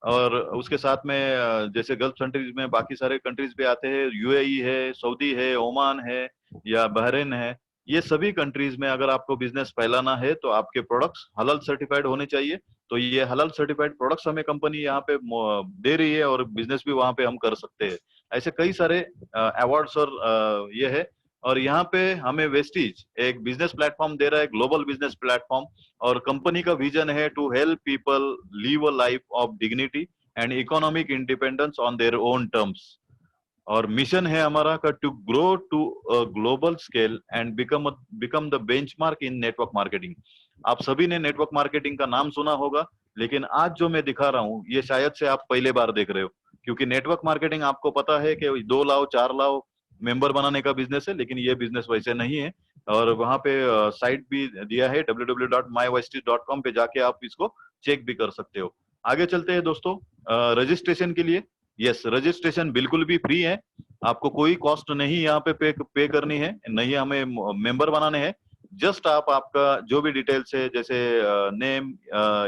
और उसके साथ में जैसे गल्फ कंट्रीज में बाकी सारे कंट्रीज भी आते हैं, यूएई है, सऊदी है, ओमान है, या बहरीन है, ये सभी कंट्रीज में अगर आपको बिजनेस फैलाना है तो आपके प्रोडक्ट्स हलाल सर्टिफाइड होने चाहिए। तो ये हलाल सर्टिफाइड प्रोडक्ट्स हमें कंपनी यहाँ पे दे रही है, और बिजनेस भी वहां पे हम कर सकते हैं। ऐसे कई सारे अवार्ड्स और ये है। और यहाँ पे हमें वेस्टीज एक बिजनेस प्लेटफॉर्म दे रहा है, ग्लोबल बिजनेस प्लेटफॉर्म। और कंपनी का विजन है to help people live a life of dignity and economic independence on their own terms. और मिशन है हमारा का to grow to global scale and become the benchmark in network marketing. आप सभी ने नेटवर्क मार्केटिंग का नाम सुना होगा, लेकिन आज जो मैं दिखा रहा हूँ ये शायद से आप पहले बार देख रहे हो, क्योंकि नेटवर्क मार्केटिंग आपको पता है कि 2 लाख 4 लाख मेंबर बनाने का बिजनेस है, लेकिन ये बिजनेस वैसे नहीं है। और वहां पे साइट भी दिया है www.mywesties.com पे जाके आप इसको चेक भी कर सकते हो। आगे चलते हैं दोस्तों रजिस्ट्रेशन के लिए। यस, रजिस्ट्रेशन बिल्कुल भी फ्री है, आपको कोई कॉस्ट नहीं यहाँ पे पे करनी है, नहीं हमें मेंबर बनाने हैं। जस्ट आपका जो भी डिटेल्स है, जैसे नेम,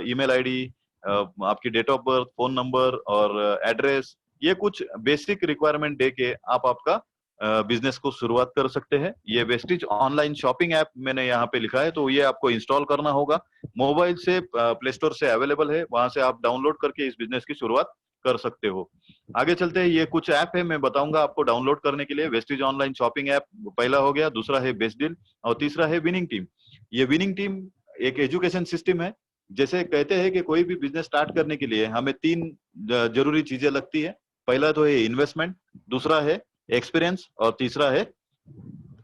ईमेल आईडी, आपकी date of birth, phone number और एड्रेस, ये कुछ बेसिक रिक्वायरमेंट दे के आप आपका बिजनेस को शुरुआत कर सकते हैं। ये वेस्टिज ऑनलाइन शॉपिंग ऐप मैंने यहाँ पे लिखा है, तो ये आपको इंस्टॉल करना होगा। मोबाइल से प्ले स्टोर से अवेलेबल है, वहां से आप डाउनलोड करके इस बिजनेस की शुरुआत कर सकते हो। आगे चलते हैं, ये कुछ ऐप है मैं बताऊंगा आपको डाउनलोड करने के लिए। वेस्टिज ऑनलाइन शॉपिंग ऐप पहला हो गया, दूसरा है बेस्ट डील और तीसरा है विनिंग टीम। ये विनिंग टीम एक एजुकेशन सिस्टम है। जैसे कहते हैं कि कोई भी बिजनेस स्टार्ट करने के लिए हमें 3 जरूरी चीजें लगती है। पहला तो है इन्वेस्टमेंट, दूसरा है एक्सपीरियंस और तीसरा है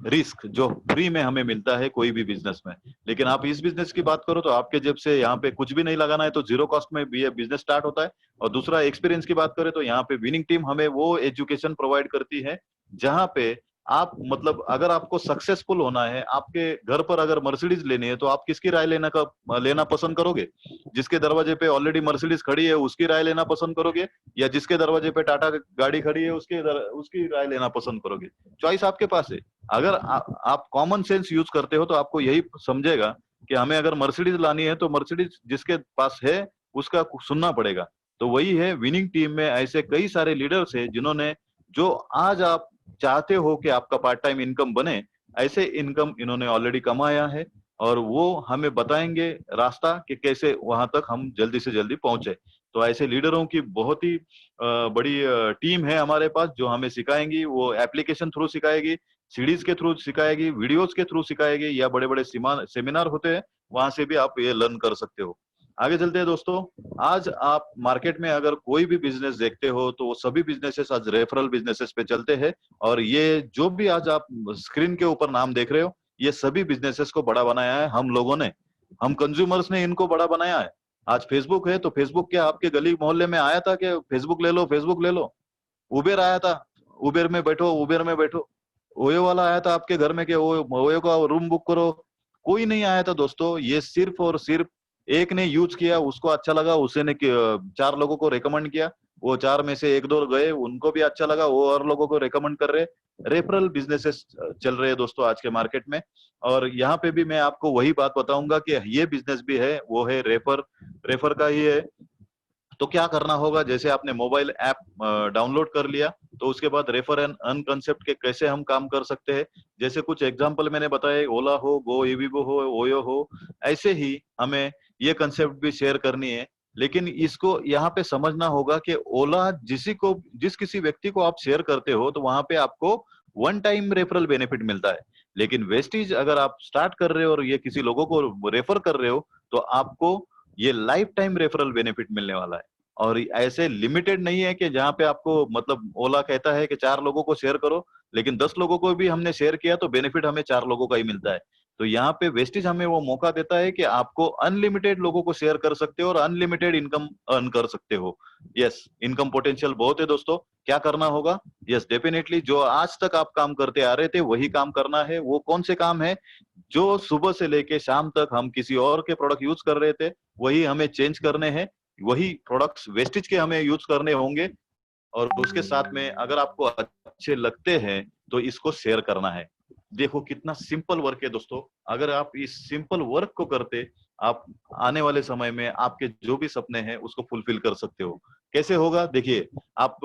रिस्क, जो फ्री में हमें मिलता है कोई भी बिजनेस में। लेकिन आप इस बिजनेस की बात करो तो आपके जेब से यहाँ पे कुछ भी नहीं लगाना है, तो जीरो कॉस्ट में भी ये बिजनेस स्टार्ट होता है। और दूसरा एक्सपीरियंस की बात करें तो यहाँ पे विनिंग टीम हमें वो एजुकेशन प्रोवाइड करती है जहाँ पे आप मतलब अगर आपको सक्सेसफुल होना है, आपके घर पर अगर मर्सिडीज लेनी है, तो आप किसकी राय लेना पसंद करोगे? जिसके दरवाजे पे ऑलरेडी मर्सिडीज खड़ी है उसकी राय लेना पसंद करोगे, या जिसके दरवाजे पे टाटा गाड़ी खड़ी है उसकी राय लेना पसंद करोगे? चॉइस आपके पास है। अगर आप कॉमन सेंस यूज करते हो तो आपको यही समझेगा कि हमें अगर मर्सिडीज लानी है तो मर्सिडीज जिसके पास है उसका सुनना पड़ेगा। तो वही है, विनिंग टीम में ऐसे कई सारे लीडर्स है जिन्होंने, जो आज आप चाहते हो कि आपका पार्ट टाइम इनकम बने, ऐसे इनकम इन्होंने ऑलरेडी कमाया है। और वो हमें बताएंगे रास्ता कि कैसे वहां तक हम जल्दी से जल्दी पहुंचे। तो ऐसे लीडरों की बहुत ही बड़ी टीम है हमारे पास, जो हमें सिखाएंगी। वो एप्लीकेशन थ्रू सिखाएगी, सीरीज के थ्रू सिखाएगी, वीडियोस के थ्रू सिखाएगी, या बड़े बड़े सेमिनार होते हैं वहां से भी आप ये लर्न कर सकते हो। आगे चलते हैं दोस्तों। आज आप मार्केट में अगर कोई भी बिजनेस देखते हो तो वो सभी बिजनेसेस आज रेफरल बिजनेसेस पे चलते हैं। और ये जो भी आज आप स्क्रीन के ऊपर नाम देख रहे हो, ये सभी बिजनेसेस को बड़ा बनाया है हम लोगों ने, हम कंज्यूमर्स ने इनको बड़ा बनाया है। आज फेसबुक है तो फेसबुक क्या आपके गली मोहल्ले में आया था कि फेसबुक ले लो, फेसबुक ले लो? उबेर आया था, उबेर में बैठो, उबेर में बैठो। ओयो वाला आया था आपके घर में कि ओयो का रूम बुक करो? कोई नहीं आया था दोस्तों। ये सिर्फ और सिर्फ एक ने यूज किया, उसको अच्छा लगा, उसे ने 4 लोगों को रेकमेंड किया, वो 4 में से 1-2 गए, उनको भी अच्छा लगा, वो और लोगों को रेकमेंड कर रहे। रेफरल बिजनेसेस चल रहे हैं दोस्तों आज के मार्केट में। और यहाँ पे भी मैं आपको वही बात बताऊंगा कि ये बिजनेस भी है, वो है रेफर का ही है। तो क्या करना होगा, जैसे आपने मोबाइल ऐप डाउनलोड कर लिया, तो उसके बाद रेफर एंड अर्न कंसेप्ट के कैसे हम काम कर सकते हैं, जैसे कुछ एग्जांपल मैंने बताए, ओला हो, गो इविबो हो, ओयो हो, ऐसे ही हमें ये कंसेप्ट भी शेयर करनी है। लेकिन इसको यहाँ पे समझना होगा कि ओला जिस किसी व्यक्ति को आप शेयर करते हो तो वहां पे आपको वन टाइम रेफरल बेनिफिट मिलता है। लेकिन वेस्टीज अगर आप स्टार्ट कर रहे हो और ये किसी लोगों को रेफर कर रहे हो, तो आपको ये लाइफ टाइम रेफरल बेनिफिट मिलने वाला है। और ऐसे लिमिटेड नहीं है कि जहां पे आपको मतलब ओला कहता है कि 4 लोगों को शेयर करो, लेकिन 10 लोगों को भी हमने शेयर किया तो बेनिफिट हमें 4 लोगों का ही मिलता है। तो यहाँ पे वेस्टिज हमें वो मौका देता है कि आपको अनलिमिटेड लोगों को शेयर कर सकते हो और अनलिमिटेड इनकम अर्न कर सकते हो। यस, इनकम पोटेंशियल बहुत है दोस्तों। क्या करना होगा? यस, डेफिनेटली जो आज तक आप काम करते आ रहे थे वही काम करना है। वो कौन से काम है? जो सुबह से लेके शाम तक हम किसी और के प्रोडक्ट यूज कर रहे थे, वही हमें चेंज करने हैं। वही प्रोडक्ट्स वेस्टेज के हमें यूज करने होंगे। और उसके साथ में अगर आपको अच्छे लगते हैं तो इसको शेयर करना है। देखो कितना सिंपल वर्क है दोस्तों। अगर आप इस सिंपल वर्क को करते, आप आने वाले समय में आपके जो भी सपने हैं उसको फुलफिल कर सकते हो। कैसे होगा? देखिए, आप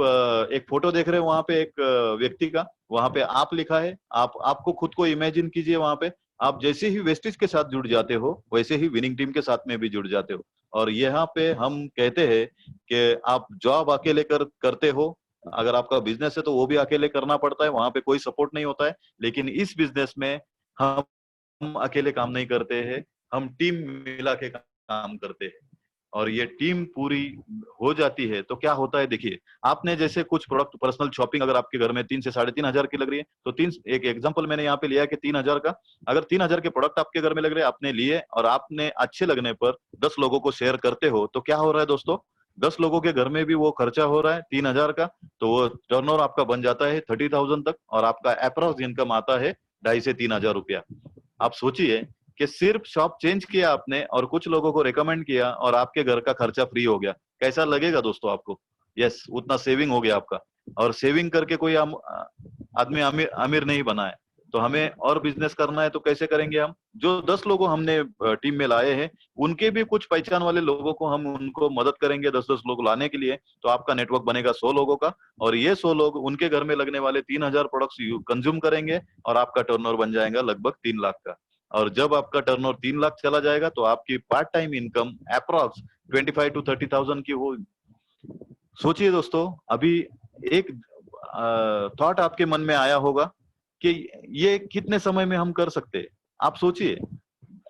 एक फोटो देख रहे हो, वहां पे एक व्यक्ति का, वहां पे आप लिखा है। आपको खुद को इमेजिन कीजिए, वहां पे आप जैसे ही वेस्टेज के साथ जुड़ जाते हो वैसे ही विनिंग टीम के साथ में भी जुड़ जाते हो। और यहाँ पे हम कहते हैं कि आप जॉब अकेले करते हो अगर आपका बिजनेस है तो वो भी अकेले करना पड़ता है, वहां पे कोई सपोर्ट नहीं होता है। लेकिन इस बिजनेस में हम अकेले काम नहीं करते हैं, हम टीम मिला के काम करते हैं। और ये टीम पूरी हो जाती है तो क्या होता है, देखिए आपने जैसे कुछ प्रोडक्ट पर्सनल शॉपिंग अगर आपके घर में 3 से 3.5 हजार की लग रही है, तो एक एग्जांपल मैंने यहाँ पे लिया कि 3 हजार का, अगर 3 हजार के प्रोडक्ट आपके घर में लग रहे हैं, आपने लिए और आपने अच्छे लगने पर 10 लोगों को शेयर करते हो, तो क्या हो रहा है दोस्तों, 10 लोगों के घर में भी वो खर्चा हो रहा है 3 हजार का, तो वो टर्नओवर आपका बन जाता है 30,000 तक, और आपका अप्रोक्स इनकम आता है 2.5 से 3 हजार रुपया। आप सोचिए कि सिर्फ शॉप चेंज किया आपने और कुछ लोगों को रिकमेंड किया और आपके घर का खर्चा फ्री हो गया, कैसा लगेगा दोस्तों आपको? यस, उतना सेविंग हो गया आपका। और सेविंग करके कोई आदमी अमीर अमीर नहीं बना है। तो हमें और बिजनेस करना है तो कैसे करेंगे? हम जो 10 लोगों हमने टीम में लाए हैं, उनके भी कुछ पहचान वाले लोगों को हम उनको मदद करेंगे 10-10 लोग लाने के लिए, तो आपका नेटवर्क बनेगा 100 लोगों का, और ये 100 लोग उनके घर में लगने वाले 3 हजार प्रोडक्ट्स कंज्यूम करेंगे और आपका टर्नओवर बन जाएगा लगभग 3 लाख का। और जब आपका टर्नओवर 3 लाख चला जाएगा तो आपकी part time income approx 25 to 30,000 की हो। सोचिए दोस्तों, अभी एक थॉट आपके मन में आया होगा कि ये कितने समय में हम कर सकते हैं। आप सोचिए,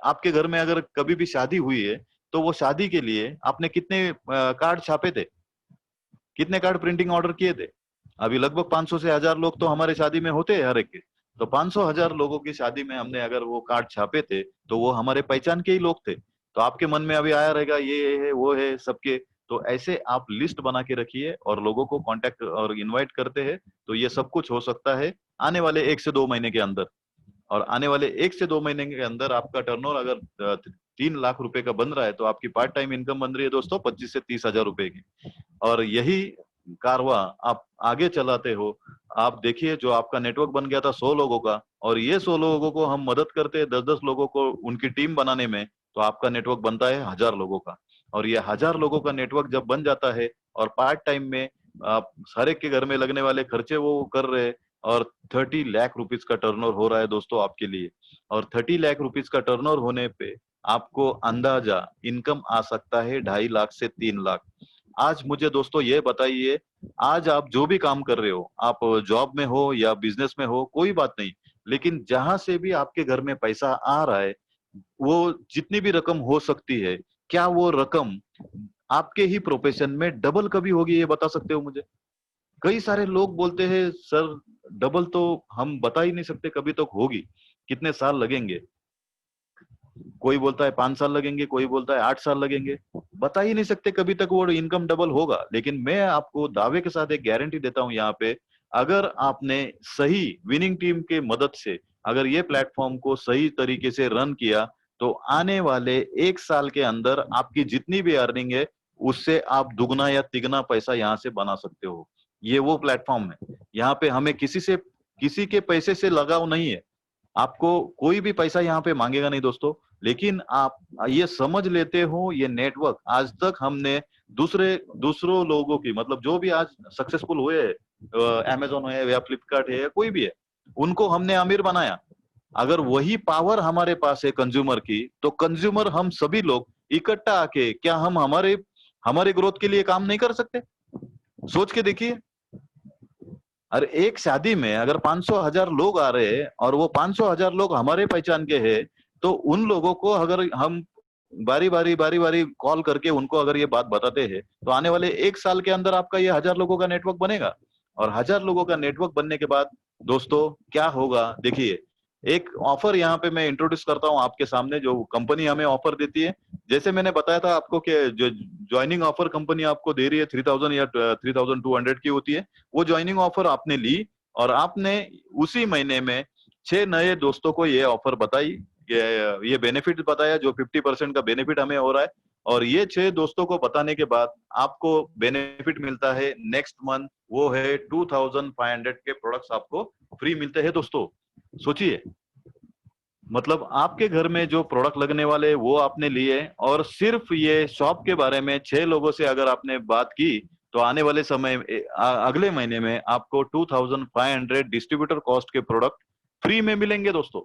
आपके घर में अगर कभी भी शादी हुई है तो वो शादी के लिए आपने कितने कार्ड छापे थे, कितने कार्ड प्रिंटिंग ऑर्डर किए थे? अभी लगभग 500 से 1000 लोग तो हमारे शादी में होते हैं हर एक के। तो 500 1000 लोगों की शादी में हमने अगर वो कार्ड छापे थे तो वो हमारे पहचान के ही लोग थे। तो आपके मन में अभी आया रहेगा ये है वो है सबके। तो ऐसे आप लिस्ट बना के रखिए और लोगों को कांटेक्ट और इनवाइट करते हैं, तो ये सब कुछ हो सकता है आने वाले 1 से 2 महीने के अंदर। और आने वाले 1 से 2 महीने के अंदर आपका टर्नओवर अगर 3 लाख रुपए का बन रहा है तो आपकी पार्ट टाइम इनकम बन रही है दोस्तों 25 से 30 हजार रुपए की। और यही कारवा आप आगे चलाते हो। आप देखिए, जो आपका नेटवर्क बन गया था 100 लोगों का, और ये 100 लोगों को हम मदद करते हैं 10-10 लोगों को उनकी टीम बनाने में, तो आपका नेटवर्क बनता है 1000 लोगों का। और ये 1000 लोगों का नेटवर्क जब बन जाता है और पार्ट टाइम में आप हर एक के घर में लगने वाले खर्चे वो कर रहे हैं, और 30 लाख रुपीज का टर्नओवर हो रहा है दोस्तों आपके लिए। और 30 लाख रुपीज का टर्नओवर होने पे आपको अंदाजा इनकम आ सकता है 2.5 लाख से 3 लाख। आज मुझे दोस्तों ये बताइए, आज आप जो भी काम कर रहे हो, आप जॉब में हो या बिजनेस में हो, कोई बात नहीं, लेकिन जहां से भी आपके घर में पैसा आ रहा है, वो जितनी भी रकम हो सकती है, क्या वो रकम आपके ही प्रोफेशन में डबल कभी होगी, ये बता सकते हो मुझे? कई सारे लोग बोलते हैं सर डबल तो हम बता ही नहीं सकते कभी तक होगी, कितने साल लगेंगे। कोई बोलता है 5 साल लगेंगे, कोई बोलता है 8 साल लगेंगे, बता ही नहीं सकते कभी तक वो इनकम डबल होगा। लेकिन मैं आपको दावे के साथ एक गारंटी देता हूं यहाँ पे, अगर आपने सही विनिंग टीम के मदद से अगर ये प्लेटफॉर्म को सही तरीके से रन किया, तो आने वाले 1 साल के अंदर आपकी जितनी भी अर्निंग है उससे आप दुगना या तिगना पैसा यहाँ से बना सकते हो। ये वो प्लेटफॉर्म है, यहाँ पे हमें किसी के पैसे से लगाव नहीं है। आपको कोई भी पैसा यहाँ पे मांगेगा नहीं दोस्तों। लेकिन आप ये समझ लेते हो, ये नेटवर्क आज तक हमने दूसरों लोगों की, मतलब जो भी आज सक्सेसफुल हुए हैं, अमेजोन है या फ्लिपकार्ट है या कोई भी है, उनको हमने अमीर बनाया। अगर वही पावर हमारे पास है कंज्यूमर की, तो कंज्यूमर हम सभी लोग इकट्ठा आके क्या हम हमारे हमारे ग्रोथ के लिए काम नहीं कर सकते? सोच के देखिए। अरे एक शादी में अगर 500 1000 लोग आ रहे हैं और वो 500 1000 लोग हमारे पहचान के हैं, तो उन लोगों को अगर हम बारी बारी कॉल करके उनको अगर ये बात बताते हैं, तो आने वाले 1 साल के अंदर आपका ये 1000 लोगों का नेटवर्क बनेगा। और 1000 लोगों का नेटवर्क बनने के बाद दोस्तों क्या होगा, देखिए एक ऑफर यहाँ पे मैं इंट्रोड्यूस करता हूँ आपके सामने, जो कंपनी हमें ऑफर देती है। जैसे मैंने बताया था आपको कि जो ज्वाइनिंग ऑफर कंपनी आपको दे रही है 3000 या 3200 की होती है, वो ज्वाइनिंग ऑफर आपने ली और आपने उसी महीने में 6 नए दोस्तों को ये ऑफर बताई, ये बेनिफिट बताया, जो 50% का बेनिफिट हमें हो रहा है। और ये 6 दोस्तों को बताने के बाद आपको बेनिफिट मिलता है नेक्स्ट मंथ, वो है 2500 के प्रोडक्ट्स आपको फ्री मिलते हैं दोस्तों। सोचिए, मतलब आपके घर में जो प्रोडक्ट लगने वाले वो आपने लिए, और सिर्फ ये शॉप के बारे में 6 लोगों से अगर आपने बात की, तो आने वाले समय अगले महीने में आपको 2500 डिस्ट्रीब्यूटर कॉस्ट के प्रोडक्ट फ्री में मिलेंगे दोस्तों।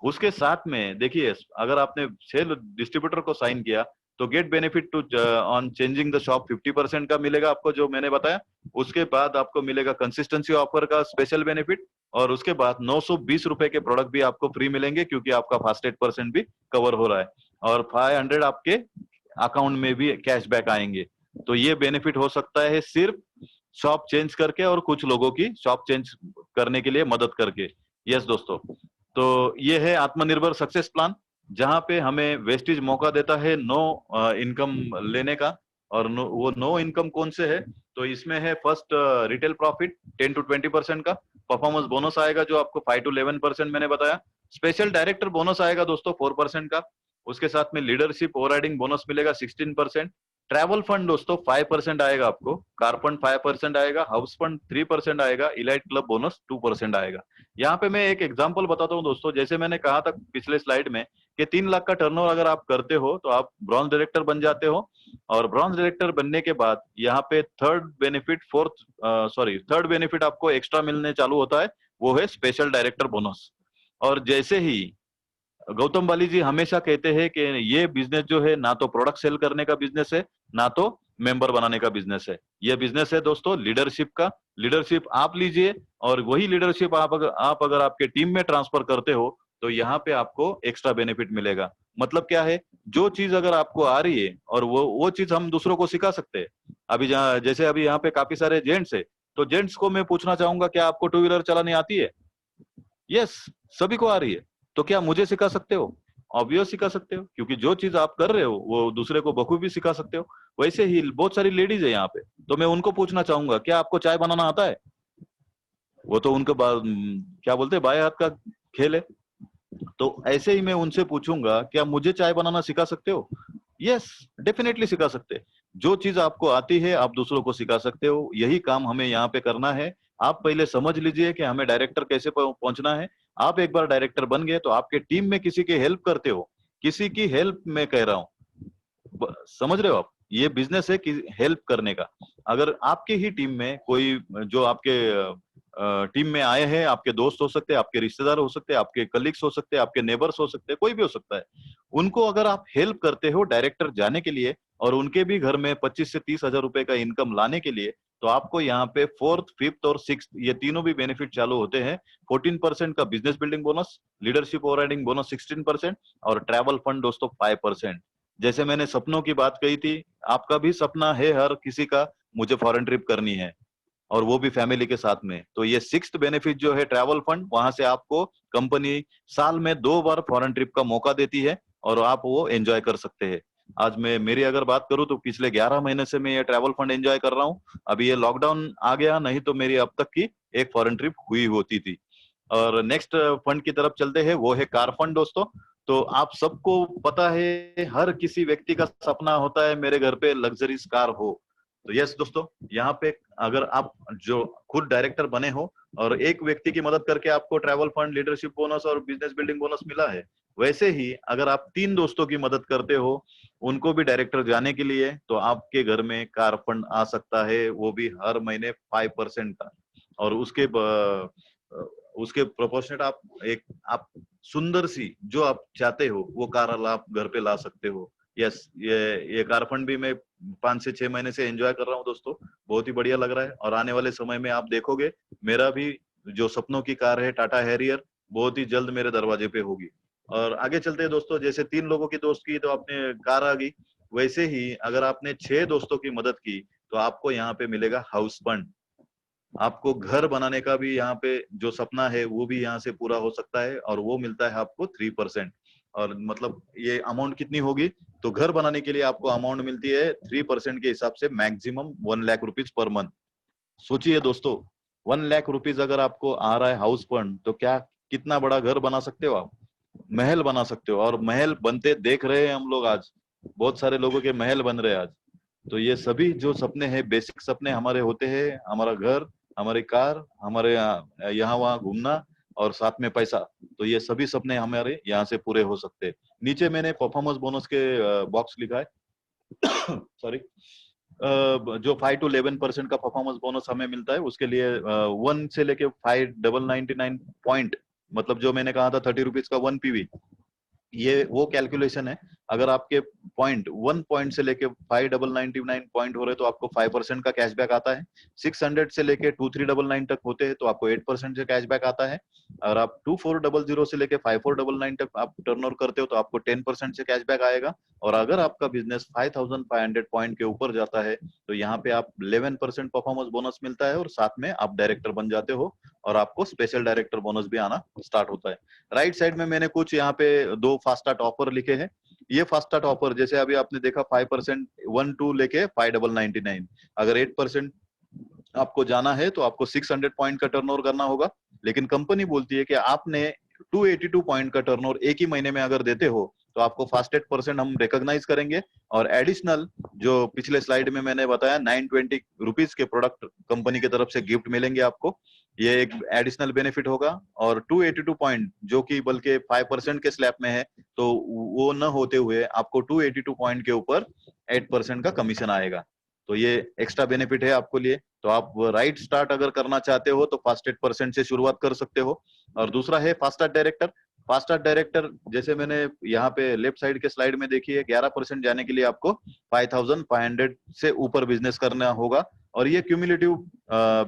उसके साथ में देखिए, अगर आपने 6 डिस्ट्रीब्यूटर को साइन किया, तो get benefit to on changing the shop 50% का मिलेगा आपको, जो मैंने बताया। उसके बाद आपको मिलेगा कंसिस्टेंसी ऑफर का स्पेशल बेनिफिट, और उसके बाद 920 रुपए के प्रोडक्ट भी आपको फ्री मिलेंगे, क्योंकि आपका फास्ट 8% भी कवर हो रहा है, और 500 आपके अकाउंट में भी कैशबैक आएंगे। तो ये बेनिफिट हो सकता है सिर्फ शॉप चेंज करके और कुछ लोगों की शॉप चेंज करने के लिए मदद करके। यस दोस्तों, तो ये है आत्मनिर्भर सक्सेस प्लान, जहां पे हमें वेस्टिज मौका देता है नो इनकम लेने का। और वो नो इनकम कौन से है, तो इसमें है फर्स्ट रिटेल प्रॉफिट 10 to 20% का, परफॉर्मेंस बोनस आएगा जो आपको 5 to 11% मैंने बताया, स्पेशल डायरेक्टर बोनस आएगा दोस्तों 4% का, उसके साथ में लीडरशिप ओवरराइडिंग बोनस मिलेगा 16%, ट्रैवल फंड दोस्तों 5% आएगा आपको, कार फंड 5% आएगा, हाउस फंड 3% आएगा, इलाइट क्लब बोनस 2% आएगा। यहाँ पे मैं एक एग्जांपल बताता हूँ दोस्तों, जैसे मैंने कहा था पिछले स्लाइड में कि 3 लाख का टर्नओवर अगर आप करते हो तो आप ब्रॉन्ज डायरेक्टर बन जाते हो, और ब्रॉन्ज डायरेक्टर बनने के बाद यहाँ पे थर्ड बेनिफिट आपको एक्स्ट्रा मिलने चालू होता है, वो है स्पेशल डायरेक्टर बोनस। और जैसे ही गौतम बाली जी हमेशा कहते हैं कि ये बिजनेस जो है ना तो प्रोडक्ट सेल करने का बिजनेस है, ना तो मेंबर बनाने का बिजनेस है, ये बिजनेस है दोस्तों लीडरशिप का। लीडरशिप आप लीजिए, और वही लीडरशिप आप अगर आपके टीम में ट्रांसफर करते हो तो यहाँ पे आपको एक्स्ट्रा बेनिफिट मिलेगा। मतलब क्या है, जो चीज अगर आपको आ रही है और वो चीज हम दूसरों को सिखा सकते हैं। अभी जैसे अभी यहाँ पे काफी सारे जेंट्स है, तो जेंट्स को मैं पूछना चाहूंगा, क्या आपको टू व्हीलर चलानी आती है? यस, सभी को आ रही है। तो क्या मुझे सिखा सकते हो? ऑब्वियस सिखा सकते हो, क्योंकि जो चीज आप कर रहे हो वो दूसरे को बखूबी सिखा सकते हो। वैसे ही बहुत सारी लेडीज है यहाँ पे, तो मैं उनको पूछना चाहूंगा, क्या आपको चाय बनाना आता है? वो तो उनके क्या बोलते हैं, बाएं हाथ का खेल है। तो ऐसे ही मैं उनसे पूछूंगा, क्या मुझे चाय बनाना सिखा सकते हो? यस, डेफिनेटली सिखा सकते हैं। जो चीज आपको आती है आप दूसरों को सिखा सकते हो, यही काम हमें यहाँ पे करना है। आप पहले समझ लीजिए कि हमें डायरेक्टर कैसे पहुंचना है। आप एक बार डायरेक्टर बन गए तो आपके टीम में किसी की हेल्प करते हो, किसी की हेल्प मैं कह रहा हूँ, समझ रहे हो आप? ये बिजनेस है कि हेल्प करने का। अगर आपके ही टीम में कोई जो आपके टीम में आए हैं, आपके दोस्त हो सकते हैं, आपके रिश्तेदार हो सकते हैं, आपके कलीग्स हो सकते हैं, आपके नेबर्स हो सकते हैं, कोई भी हो सकता है, उनको अगर आप हेल्प करते हो डायरेक्टर जाने के लिए, और उनके भी घर में 25 से 30 हजार रुपए का इनकम लाने के लिए, तो आपको यहाँ पे फोर्थ, फिफ्थ और सिक्स ये तीनों भी बेनिफिट चालू होते हैं। 14% का business building bonus, leadership overriding bonus 16%, और ट्रैवल फंड दोस्तों 5%। जैसे मैंने सपनों की बात कही थी, आपका भी सपना है हर किसी का, मुझे फॉरेन ट्रिप करनी है, और वो भी फैमिली के साथ में। तो ये सिक्स्थ बेनिफिट जो है ट्रैवल फंड, वहां से आपको कंपनी साल में 2 बार फॉरेन ट्रिप का मौका देती है, और आप वो एंजॉय कर सकते हैं। आज मैं मेरी अगर बात करूं तो पिछले 11 महीने से मैं ये ट्रैवल फंड एंजॉय कर रहा हूं। अभी ये लॉकडाउन आ गया, नहीं तो मेरी अब तक की एक फॉरेन ट्रिप हुई होती थी। और नेक्स्ट फंड की तरफ चलते हैं, वो है कार फंड दोस्तों। तो आप सबको पता है, हर किसी व्यक्ति का सपना होता है मेरे घर पे लग्जरीज कार हो। तो यस दोस्तों, यहाँ पे अगर आप जो खुद डायरेक्टर बने हो और एक व्यक्ति की मदद करके आपको ट्रैवल फंड, लीडरशिप बोनस और बिजनेस बिल्डिंग बोनस मिला है, वैसे ही अगर आप 3 दोस्तों की मदद करते हो उनको भी डायरेक्टर जाने के लिए, तो आपके घर में कार फंड आ सकता है, वो भी हर महीने 5% का। और उसके प्रोपोर्शनेट आप सुंदर सी जो आप चाहते हो वो कार आप घर पे ला सकते हो। यस, ये कार फंड भी मैं 5 से 6 महीने से एंजॉय कर रहा हूँ दोस्तों, बहुत ही बढ़िया लग रहा है। और आने वाले समय में आप देखोगे, मेरा भी जो सपनों की कार है टाटा हैरियर, बहुत ही जल्द मेरे दरवाजे पे होगी। और आगे चलते हैं दोस्तों, जैसे 3 लोगों की दोस्त की तो आपने कार आ गई, वैसे ही अगर आपने 6 दोस्तों की मदद की तो आपको यहाँ पे मिलेगा हाउस फंड। आपको घर बनाने का भी यहाँ पे जो सपना है वो भी यहाँ से पूरा हो सकता है, और वो मिलता है आपको 3%। और मतलब ये अमाउंट कितनी होगी, तो घर बनाने के लिए आपको अमाउंट मिलती है 3% के हिसाब से, maximum 1 lakh rupees per month. सोचिए दोस्तों, 1 लाख रुपीज अगर आपको आ रहा है हाउस फंड, तो क्या कितना बड़ा घर बना सकते हो आप, महल बना सकते हो। और महल बनते देख रहे हैं हम लोग आज, बहुत सारे लोगों के महल बन रहे हैं आज। तो ये सभी जो सपने हैं, बेसिक सपने हमारे होते हैं, हमारा घर, हमारी कार, हमारे यहाँ वहाँ घूमना, और साथ में पैसा। तो ये सभी सपने हमारे यहाँ से पूरे हो सकते हैं। नीचे मैंने परफॉर्मेंस बोनस के बॉक्स लिखा है सॉरी, जो 5 to 11% का परफॉर्मेंस बोनस हमें मिलता है, उसके लिए 1 से लेके 5,999 पॉइंट, मतलब जो मैंने कहा था 30 रुपीज का 1 PV, ये वो कैलकुलेशन है अगर आपके पॉइंट 1 पॉइंट से लेके 5,999 पॉइंट हो रहे तो आपको 5% का कैशबैक आता है। 600 से लेके 2,399 तक होते हैं तो आपको 8% से कैशबैक आता है। अगर आप 2,400 से लेके 5,499 तक आप टर्नओवर करते हो तो आपको 10% से कैशबैक आएगा। और अगर आपका बिजनेस 5,500 पॉइंट के ऊपर जाता है तो यहाँ पे आप 11% परफॉर्मेंस बोनस मिलता है और साथ में आप डायरेक्टर बन जाते हो और आपको स्पेशल डायरेक्टर बोनस भी आना स्टार्ट होता है। राइट साइड में मैंने कुछ यहाँ पे 2 फास्ट स्टार्ट ऑफर लिखे हैं। ये फास्ट स्टार्ट ऑफर जैसे अभी आपने देखा 5% 1 2 लेके 5,999, अगर 8% आपको जाना है तो आपको 600 पॉइंट का टर्नओवर करना होगा। लेकिन कंपनी बोलती है कि आपने 282 पॉइंट का टर्नओवर एक ही महीने में अगर देते हो तो आपको फास्ट 8% हम रिकॉग्नाइज करेंगे और एडिशनल जो पिछले स्लाइड में मैंने बताया 920 रुपीज के प्रोडक्ट कंपनी की तरफ से गिफ्ट मिलेंगे आपको। ये एक एडिशनल बेनिफिट होगा। और 282 पॉइंट जो कि बल्कि 5% के स्लैब में है तो वो न होते हुए आपको 282 पॉइंट के ऊपर 8% का कमीशन आएगा। तो ये एक्स्ट्रा बेनिफिट है आपको लिए। तो आप राइट स्टार्ट अगर करना चाहते हो तो फास्ट 8% से शुरुआत कर सकते हो। और दूसरा है fast start director. Fast start director जैसे मैंने यहाँ पे लेफ्ट साइड के स्लाइड में देखिए 11% जाने के लिए आपको 5,500 से ऊपर बिजनेस करना होगा। और ये क्यूमुलेटिव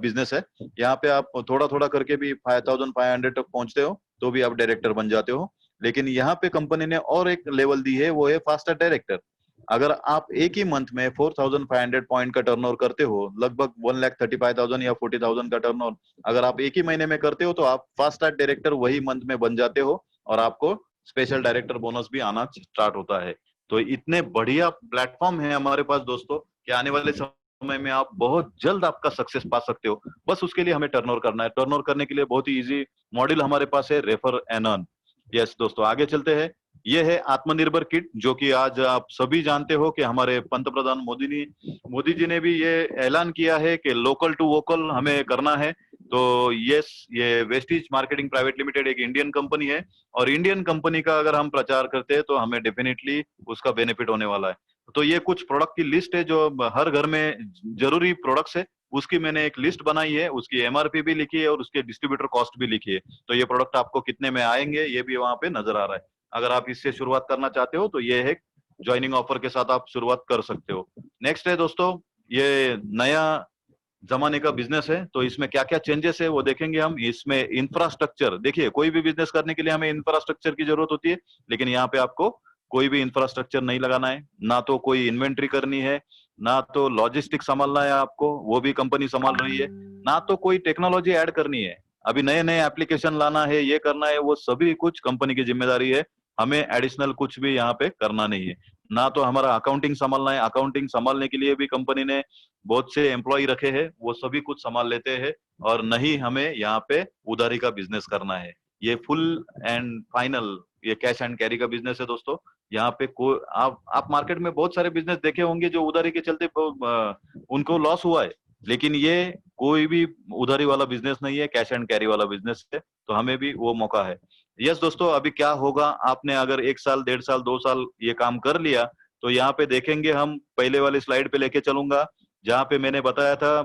बिजनेस है। यहाँ पे आप थोड़ा थोड़ा करके भी 5,500 तक पहुंचते हो तो भी आप डायरेक्टर बन जाते हो। लेकिन यहाँ पे कंपनी ने और एक लेवल दी है, वो है फास्ट स्टार्ट डायरेक्टर। अगर आप एक ही मंथ में 4,500 पॉइंट का टर्नओवर करते हो, लगभग 1,35,000 या 40,000 का टर्नओवर अगर आप एक ही महीने में करते हो तो आप फास्ट स्टार्ट डायरेक्टर वही मंथ में बन जाते हो और आपको स्पेशल डायरेक्टर बोनस भी आना स्टार्ट होता है। तो इतने बढ़िया प्लेटफॉर्म है हमारे पास दोस्तों कि आने वाले समय में आप बहुत जल्द आपका सक्सेस पा सकते हो। बस उसके लिए हमें टर्नओवर करना है। टर्नओवर करने के लिए बहुत ही इजी मॉडल हमारे पास है, रेफर एंड अर्न। यस दोस्तों, आगे चलते हैं। ये है आत्मनिर्भर किट, जो कि आज आप सभी जानते हो कि हमारे पंतप्रधान मोदी जी ने भी ये ऐलान किया है कि लोकल टू वोकल हमें करना है। तो यस, ये वेस्टीज मार्केटिंग प्राइवेट लिमिटेड एक इंडियन कंपनी है और इंडियन कंपनी का अगर हम प्रचार करते हैं तो हमें डेफिनेटली उसका बेनिफिट होने वाला है। तो ये कुछ प्रोडक्ट की लिस्ट है जो हर घर में जरूरी प्रोडक्ट्स है, उसकी मैंने एक लिस्ट बनाई है, उसकी एमआरपी भी लिखी है और उसके डिस्ट्रीब्यूटर कॉस्ट भी लिखी है। तो ये प्रोडक्ट आपको कितने में आएंगे ये भी वहां पे नजर आ रहा है। अगर आप इससे शुरुआत करना चाहते हो तो ये है ज्वाइनिंग ऑफर के साथ आप शुरुआत कर सकते हो। नेक्स्ट है दोस्तों, ये नया जमाने का बिजनेस है तो इसमें क्या क्या चेंजेस है वो देखेंगे हम। इसमें इंफ्रास्ट्रक्चर, देखिए कोई भी बिजनेस करने के लिए हमें इंफ्रास्ट्रक्चर की जरूरत होती है, लेकिन यहाँ पे आपको कोई भी इंफ्रास्ट्रक्चर नहीं लगाना है, ना तो कोई इन्वेंट्री करनी है, ना तो लॉजिस्टिक संभालना है आपको, वो भी कंपनी संभाल रही है, ना तो कोई टेक्नोलॉजी ऐड करनी है, अभी नए नए एप्लीकेशन लाना है, ये करना है, वो सभी कुछ कंपनी की जिम्मेदारी है। हमें एडिशनल कुछ भी यहाँ पे करना नहीं है। ना तो हमारा अकाउंटिंग संभालना है, अकाउंटिंग संभालने के लिए भी कंपनी ने बहुत से एम्प्लॉय रखे हैं, वो सभी कुछ संभाल लेते हैं। और नहीं हमें यहाँ पे उधारी का बिजनेस करना है। ये फुल एंड फाइनल ये कैश एंड कैरी का बिजनेस है दोस्तों। यहाँ पे आप मार्केट में बहुत सारे बिजनेस देखे होंगे जो उधारी के चलते उनको लॉस हुआ है, लेकिन ये कोई भी उधारी वाला बिजनेस नहीं है, कैश एंड कैरी वाला बिजनेस है। तो हमें भी वो मौका है। यस दोस्तों, अभी क्या होगा, आपने अगर 1 साल 1.5 साल 2 साल ये काम कर लिया तो यहाँ पे देखेंगे, हम पहले वाली स्लाइड पे लेके चलूंगा जहाँ पे मैंने बताया था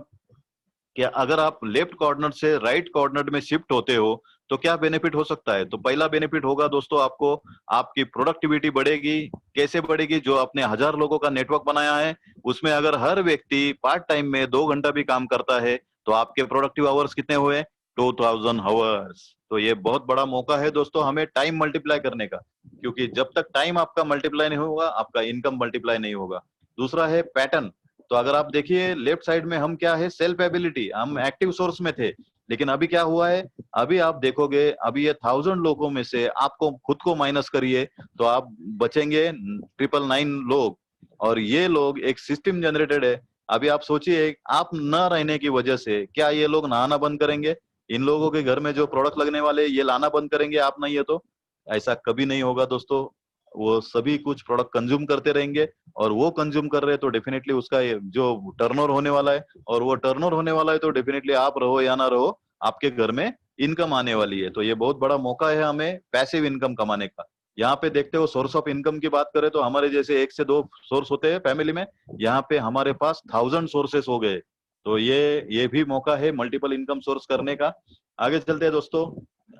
कि अगर आप लेफ्ट कॉर्नर से राइट कॉर्नर में शिफ्ट होते हो तो क्या बेनिफिट हो सकता है। तो पहला बेनिफिट होगा दोस्तों, आपको आपकी प्रोडक्टिविटी बढ़ेगी। कैसे बढ़ेगी? जो आपने 1000 लोगों का नेटवर्क बनाया है उसमें अगर हर व्यक्ति पार्ट टाइम में 2 घंटा भी काम करता है तो आपके प्रोडक्टिव आवर्स कितने हुए? 2000 आवर्स। तो ये बहुत बड़ा मौका है दोस्तों हमें टाइम मल्टीप्लाई करने का, क्योंकि जब तक टाइम आपका मल्टीप्लाई नहीं होगा आपका इनकम मल्टीप्लाई नहीं होगा। दूसरा है पैटर्न। तो अगर आप देखिए लेफ्ट साइड में हम क्या है, सेल्फ एबिलिटी, हम एक्टिव सोर्स में थे, लेकिन अभी क्या हुआ है, अभी आप देखोगे अभी ये 1000 लोगों में से आपको खुद को माइनस करिए तो आप बचेंगे 999 लोग। और ये लोग एक सिस्टम जनरेटेड है। अभी आप सोचिए, आप न रहने की वजह से क्या ये लोग नहाना बंद करेंगे? इन लोगों के घर में जो प्रोडक्ट लगने वाले ये लाना बंद करेंगे आप नहीं है तो? ऐसा कभी नहीं होगा दोस्तों। वो सभी कुछ प्रोडक्ट कंज्यूम करते रहेंगे और वो कंज्यूम कर रहे हैं तो डेफिनेटली उसका जो टर्नओवर होने वाला है, और वो टर्नओवर होने वाला है तो डेफिनेटली आप रहो या ना रहो आपके घर में इनकम आने वाली है। तो ये बहुत बड़ा मौका है हमें पैसिव इनकम कमाने का। यहाँ पे देखते हो सोर्स ऑफ इनकम की बात करें तो हमारे जैसे 1 से 2 सोर्स होते हैं फैमिली में, यहाँ पे हमारे पास 1000 सोर्सेस हो गए। तो ये भी मौका है मल्टीपल इनकम सोर्स करने का। आगे चलते हैं दोस्तों।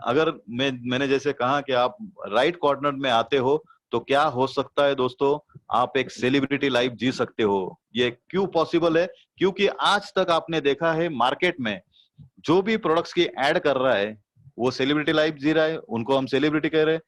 अगर मैंने जैसे कहा कि आप राइट कॉर्नर में आते हो तो क्या हो सकता है दोस्तों, आप एक सेलिब्रिटी लाइफ जी सकते हो। ये क्यों पॉसिबल है? क्योंकि आज तक आपने देखा है मार्केट में जो भी प्रोडक्ट्स की एड कर रहा है वो सेलिब्रिटी लाइफ जी रहा है, उनको हम सेलिब्रिटी कह रहे हैं।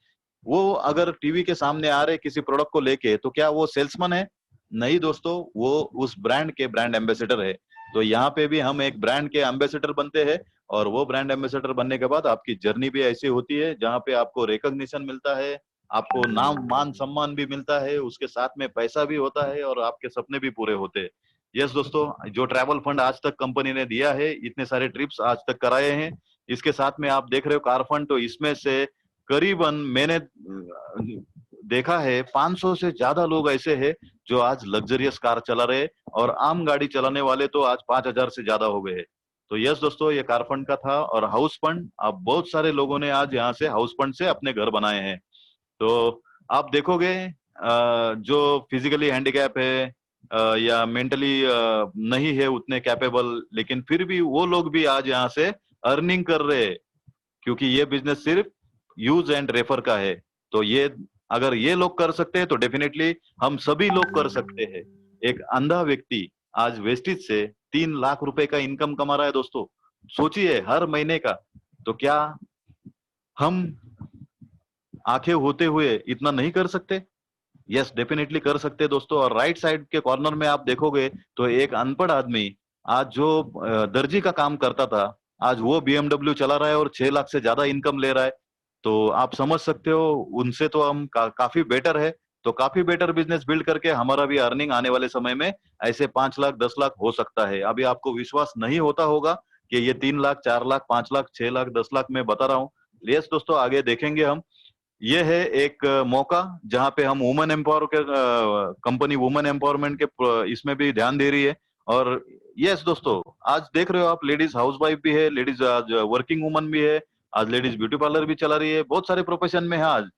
वो अगर टीवी के सामने आ रहे किसी प्रोडक्ट को लेके, तो क्या वो सेल्समैन है? नहीं दोस्तों, वो उस ब्रांड के ब्रांड एम्बेसडर है। तो यहाँ पे भी हम एक ब्रांड के एम्बेसडर बनते हैं, और वो ब्रांड एम्बेसडर बनने के बाद आपकी जर्नी भी ऐसी होती है जहाँ पे आपको रिकॉग्निशन मिलता है, आपको नाम मान सम्मान भी मिलता है, उसके साथ में पैसा भी होता है, और आपके सपने भी पूरे होते हैं। यस दोस्तों, जो ट्रैवल फंड आज तक कंपनी ने दिया है, इतने सारे ट्रिप्स आज तक कराए हैं, इसके साथ में आप देख रहे हो कार फंड, तो इसमें से करीबन मैंने देखा है 500 से ज्यादा लोग ऐसे हैं जो आज लग्जरियस कार चला रहे हैं, और आम गाड़ी चलाने वाले तो आज 5,000 से ज्यादा हो गए हैं। तो यस दोस्तों, ये कार फंड का था। और हाउस फंड, अब बहुत सारे लोगों ने आज यहाँ से हाउस फंड से अपने घर बनाए हैं। तो आप देखोगे जो फिजिकली हैंडीकैप है या मेंटली नहीं है उतने कैपेबल, लेकिन फिर भी वो लोग भी आज यहाँ से अर्निंग कर रहे हैं, क्योंकि ये बिजनेस सिर्फ यूज एंड रेफर का है। तो ये अगर ये लोग कर सकते हैं तो डेफिनेटली हम सभी लोग कर सकते हैं। एक अंधा व्यक्ति आज वेस्टेज से 3 लाख रुपए का इनकम कमा रहा है दोस्तों, सोचिए हर महीने का। तो क्या हम आंखें होते हुए इतना नहीं कर सकते? यस, डेफिनेटली कर सकते हैं दोस्तों। और राइट साइड के कॉर्नर में आप देखोगे तो एक अनपढ़ आदमी आज जो दर्जी का काम करता था, आज वो BMW चला रहा है और 6 लाख से ज्यादा इनकम ले रहा है। तो आप समझ सकते हो, उनसे तो हम काफी बेटर है। तो काफी बेटर बिजनेस बिल्ड करके हमारा भी अर्निंग आने वाले समय में ऐसे 5 लाख 10 लाख हो सकता है। अभी आपको विश्वास नहीं होता होगा कि ये 3 लाख 4 लाख 5 लाख 6 लाख 10 लाख मैं बता रहा हूँ। यस दोस्तों, आगे देखेंगे हम। ये है एक मौका जहां पे हम वुमेन एम्पावर के कंपनी वुमेन एम्पावरमेंट के इसमें भी ध्यान दे रही है। और यस दोस्तों, आज देख रहे हो आप, लेडीज हाउसवाइफ भी है, लेडीज आज वर्किंग वुमन भी है, आज लेडीज ब्यूटी पार्लर भी चला रही है, बहुत सारे प्रोफेशन में है आज।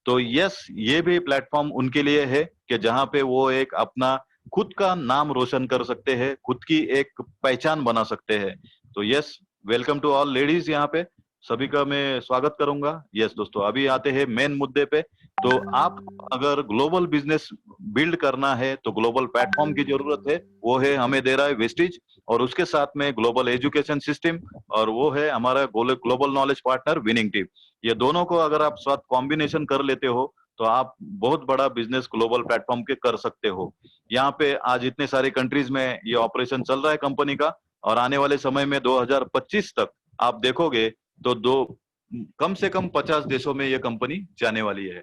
तो यस, ये भी प्लेटफॉर्म उनके लिए है कि जहां पे वो एक अपना खुद का नाम रोशन कर सकते हैं, खुद की एक पहचान बना सकते हैं। तो yes, welcome to all ladies, यहाँ पे सभी का मैं स्वागत करूंगा। यस दोस्तों, अभी आते हैं मेन मुद्दे पे। तो आप अगर ग्लोबल बिजनेस बिल्ड करना है तो ग्लोबल प्लेटफॉर्म की जरूरत है, वो है हमें दे रहा है वेस्टिज, और उसके साथ में ग्लोबल एजुकेशन सिस्टम, और वो है हमारा global knowledge partner winning team. ये दोनों को अगर आप साथ कॉम्बिनेशन कर लेते हो तो आप बहुत बड़ा बिजनेस ग्लोबल प्लेटफॉर्म के कर सकते हो। यहाँ पे आज इतने सारे कंट्रीज में ये ऑपरेशन चल रहा है कंपनी का, और आने वाले समय में 2025 तक आप देखोगे तो कम से कम 50 देशों में ये कंपनी जाने वाली है।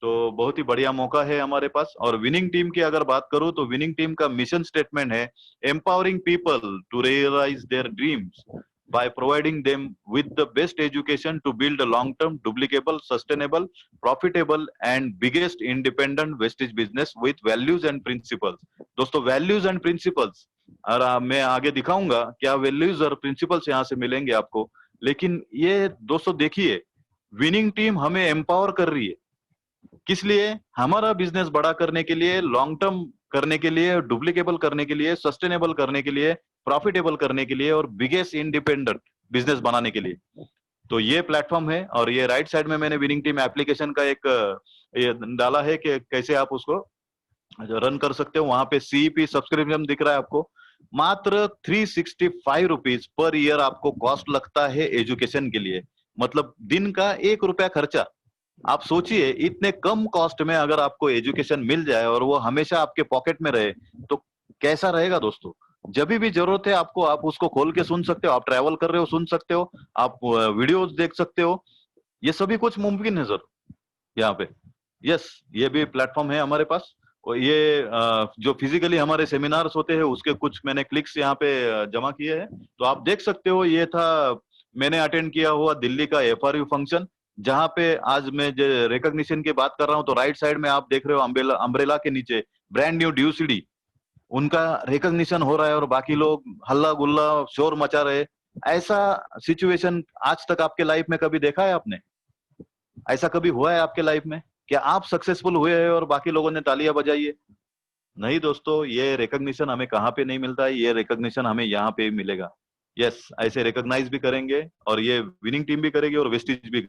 तो बहुत ही बढ़िया मौका है हमारे पास। और विनिंग टीम की अगर बात करूं तो विनिंग टीम का मिशन स्टेटमेंट है empowering people to realise their dreams by providing them with the best education to build a long-term, duplicable, sustainable, profitable and biggest independent vestige business with values and principles। दोस्तों, values and principles, और मैं आगे दिखाऊंगा क्या वैल्यूज और प्रिंसिपल्स यहाँ से मिलेंगे आपको। लेकिन ये दोस्तों देखिए, विनिंग टीम हमें एम्पावर कर रही है, किस लिए? हमारा बिजनेस बड़ा करने के लिए, लॉन्ग टर्म करने के लिए, डुप्लीकेबल करने के लिए, सस्टेनेबल करने के लिए, प्रॉफिटेबल करने के लिए, और बिगेस्ट इंडिपेंडेंट बिजनेस बनाने के लिए। तो ये प्लेटफॉर्म है। और ये राइट साइड में मैंने विनिंग टीम एप्लीकेशन का एक ये डाला है कि कैसे आप उसको रन कर सकते हो। वहां पे सीईपी सब्सक्रिप्शन दिख रहा है आपको, मात्र 365 रुपीज पर ईयर आपको कॉस्ट लगता है एजुकेशन के लिए। मतलब दिन का 1 रुपया खर्चा। आप सोचिए, इतने कम कॉस्ट में अगर आपको एजुकेशन मिल जाए और वो हमेशा आपके पॉकेट में रहे तो कैसा रहेगा दोस्तों। जब भी जरूरत है आपको, आप उसको खोल के सुन सकते हो, आप ट्रैवल कर रहे हो सुन सकते हो, आप वीडियोस देख सकते हो, ये सभी कुछ मुमकिन है सर यहाँ पे। यस, ये भी प्लेटफॉर्म है हमारे पास। और ये जो फिजिकली हमारे सेमिनार्स होते हैं उसके कुछ मैंने क्लिक्स यहाँ पे जमा किए हैं, तो आप देख सकते हो। ये था मैंने अटेंड किया हुआ दिल्ली का FRU फंक्शन, जहां पे आज मैं जो रिकॉग्निशन की बात कर रहा हूं, तो राइट साइड में आप देख रहे हो अम्ब्रेला के नीचे ब्रांड न्यू ड्यूसिडी, उनका रिकॉग्निशन हो रहा है और बाकी लोग हल्ला गुल्ला शोर मचा रहे। ऐसा सिचुएशन आज तक आपके लाइफ में कभी देखा है आपने? ऐसा कभी हुआ है आपके लाइफ में क्या आप सक्सेसफुल हुए हैं और बाकी लोगों ने तालियां बजाई है? नहीं दोस्तों, ये रिकॉग्निशन हमें कहाँ पे नहीं मिलता है, ये रिकॉग्निशन हमें यहाँ पे मिलेगा। यस, ऐसे रिकॉग्नाइज भी करेंगे, और ये विनिंग टीम भी करेगी और वेस्टिज भी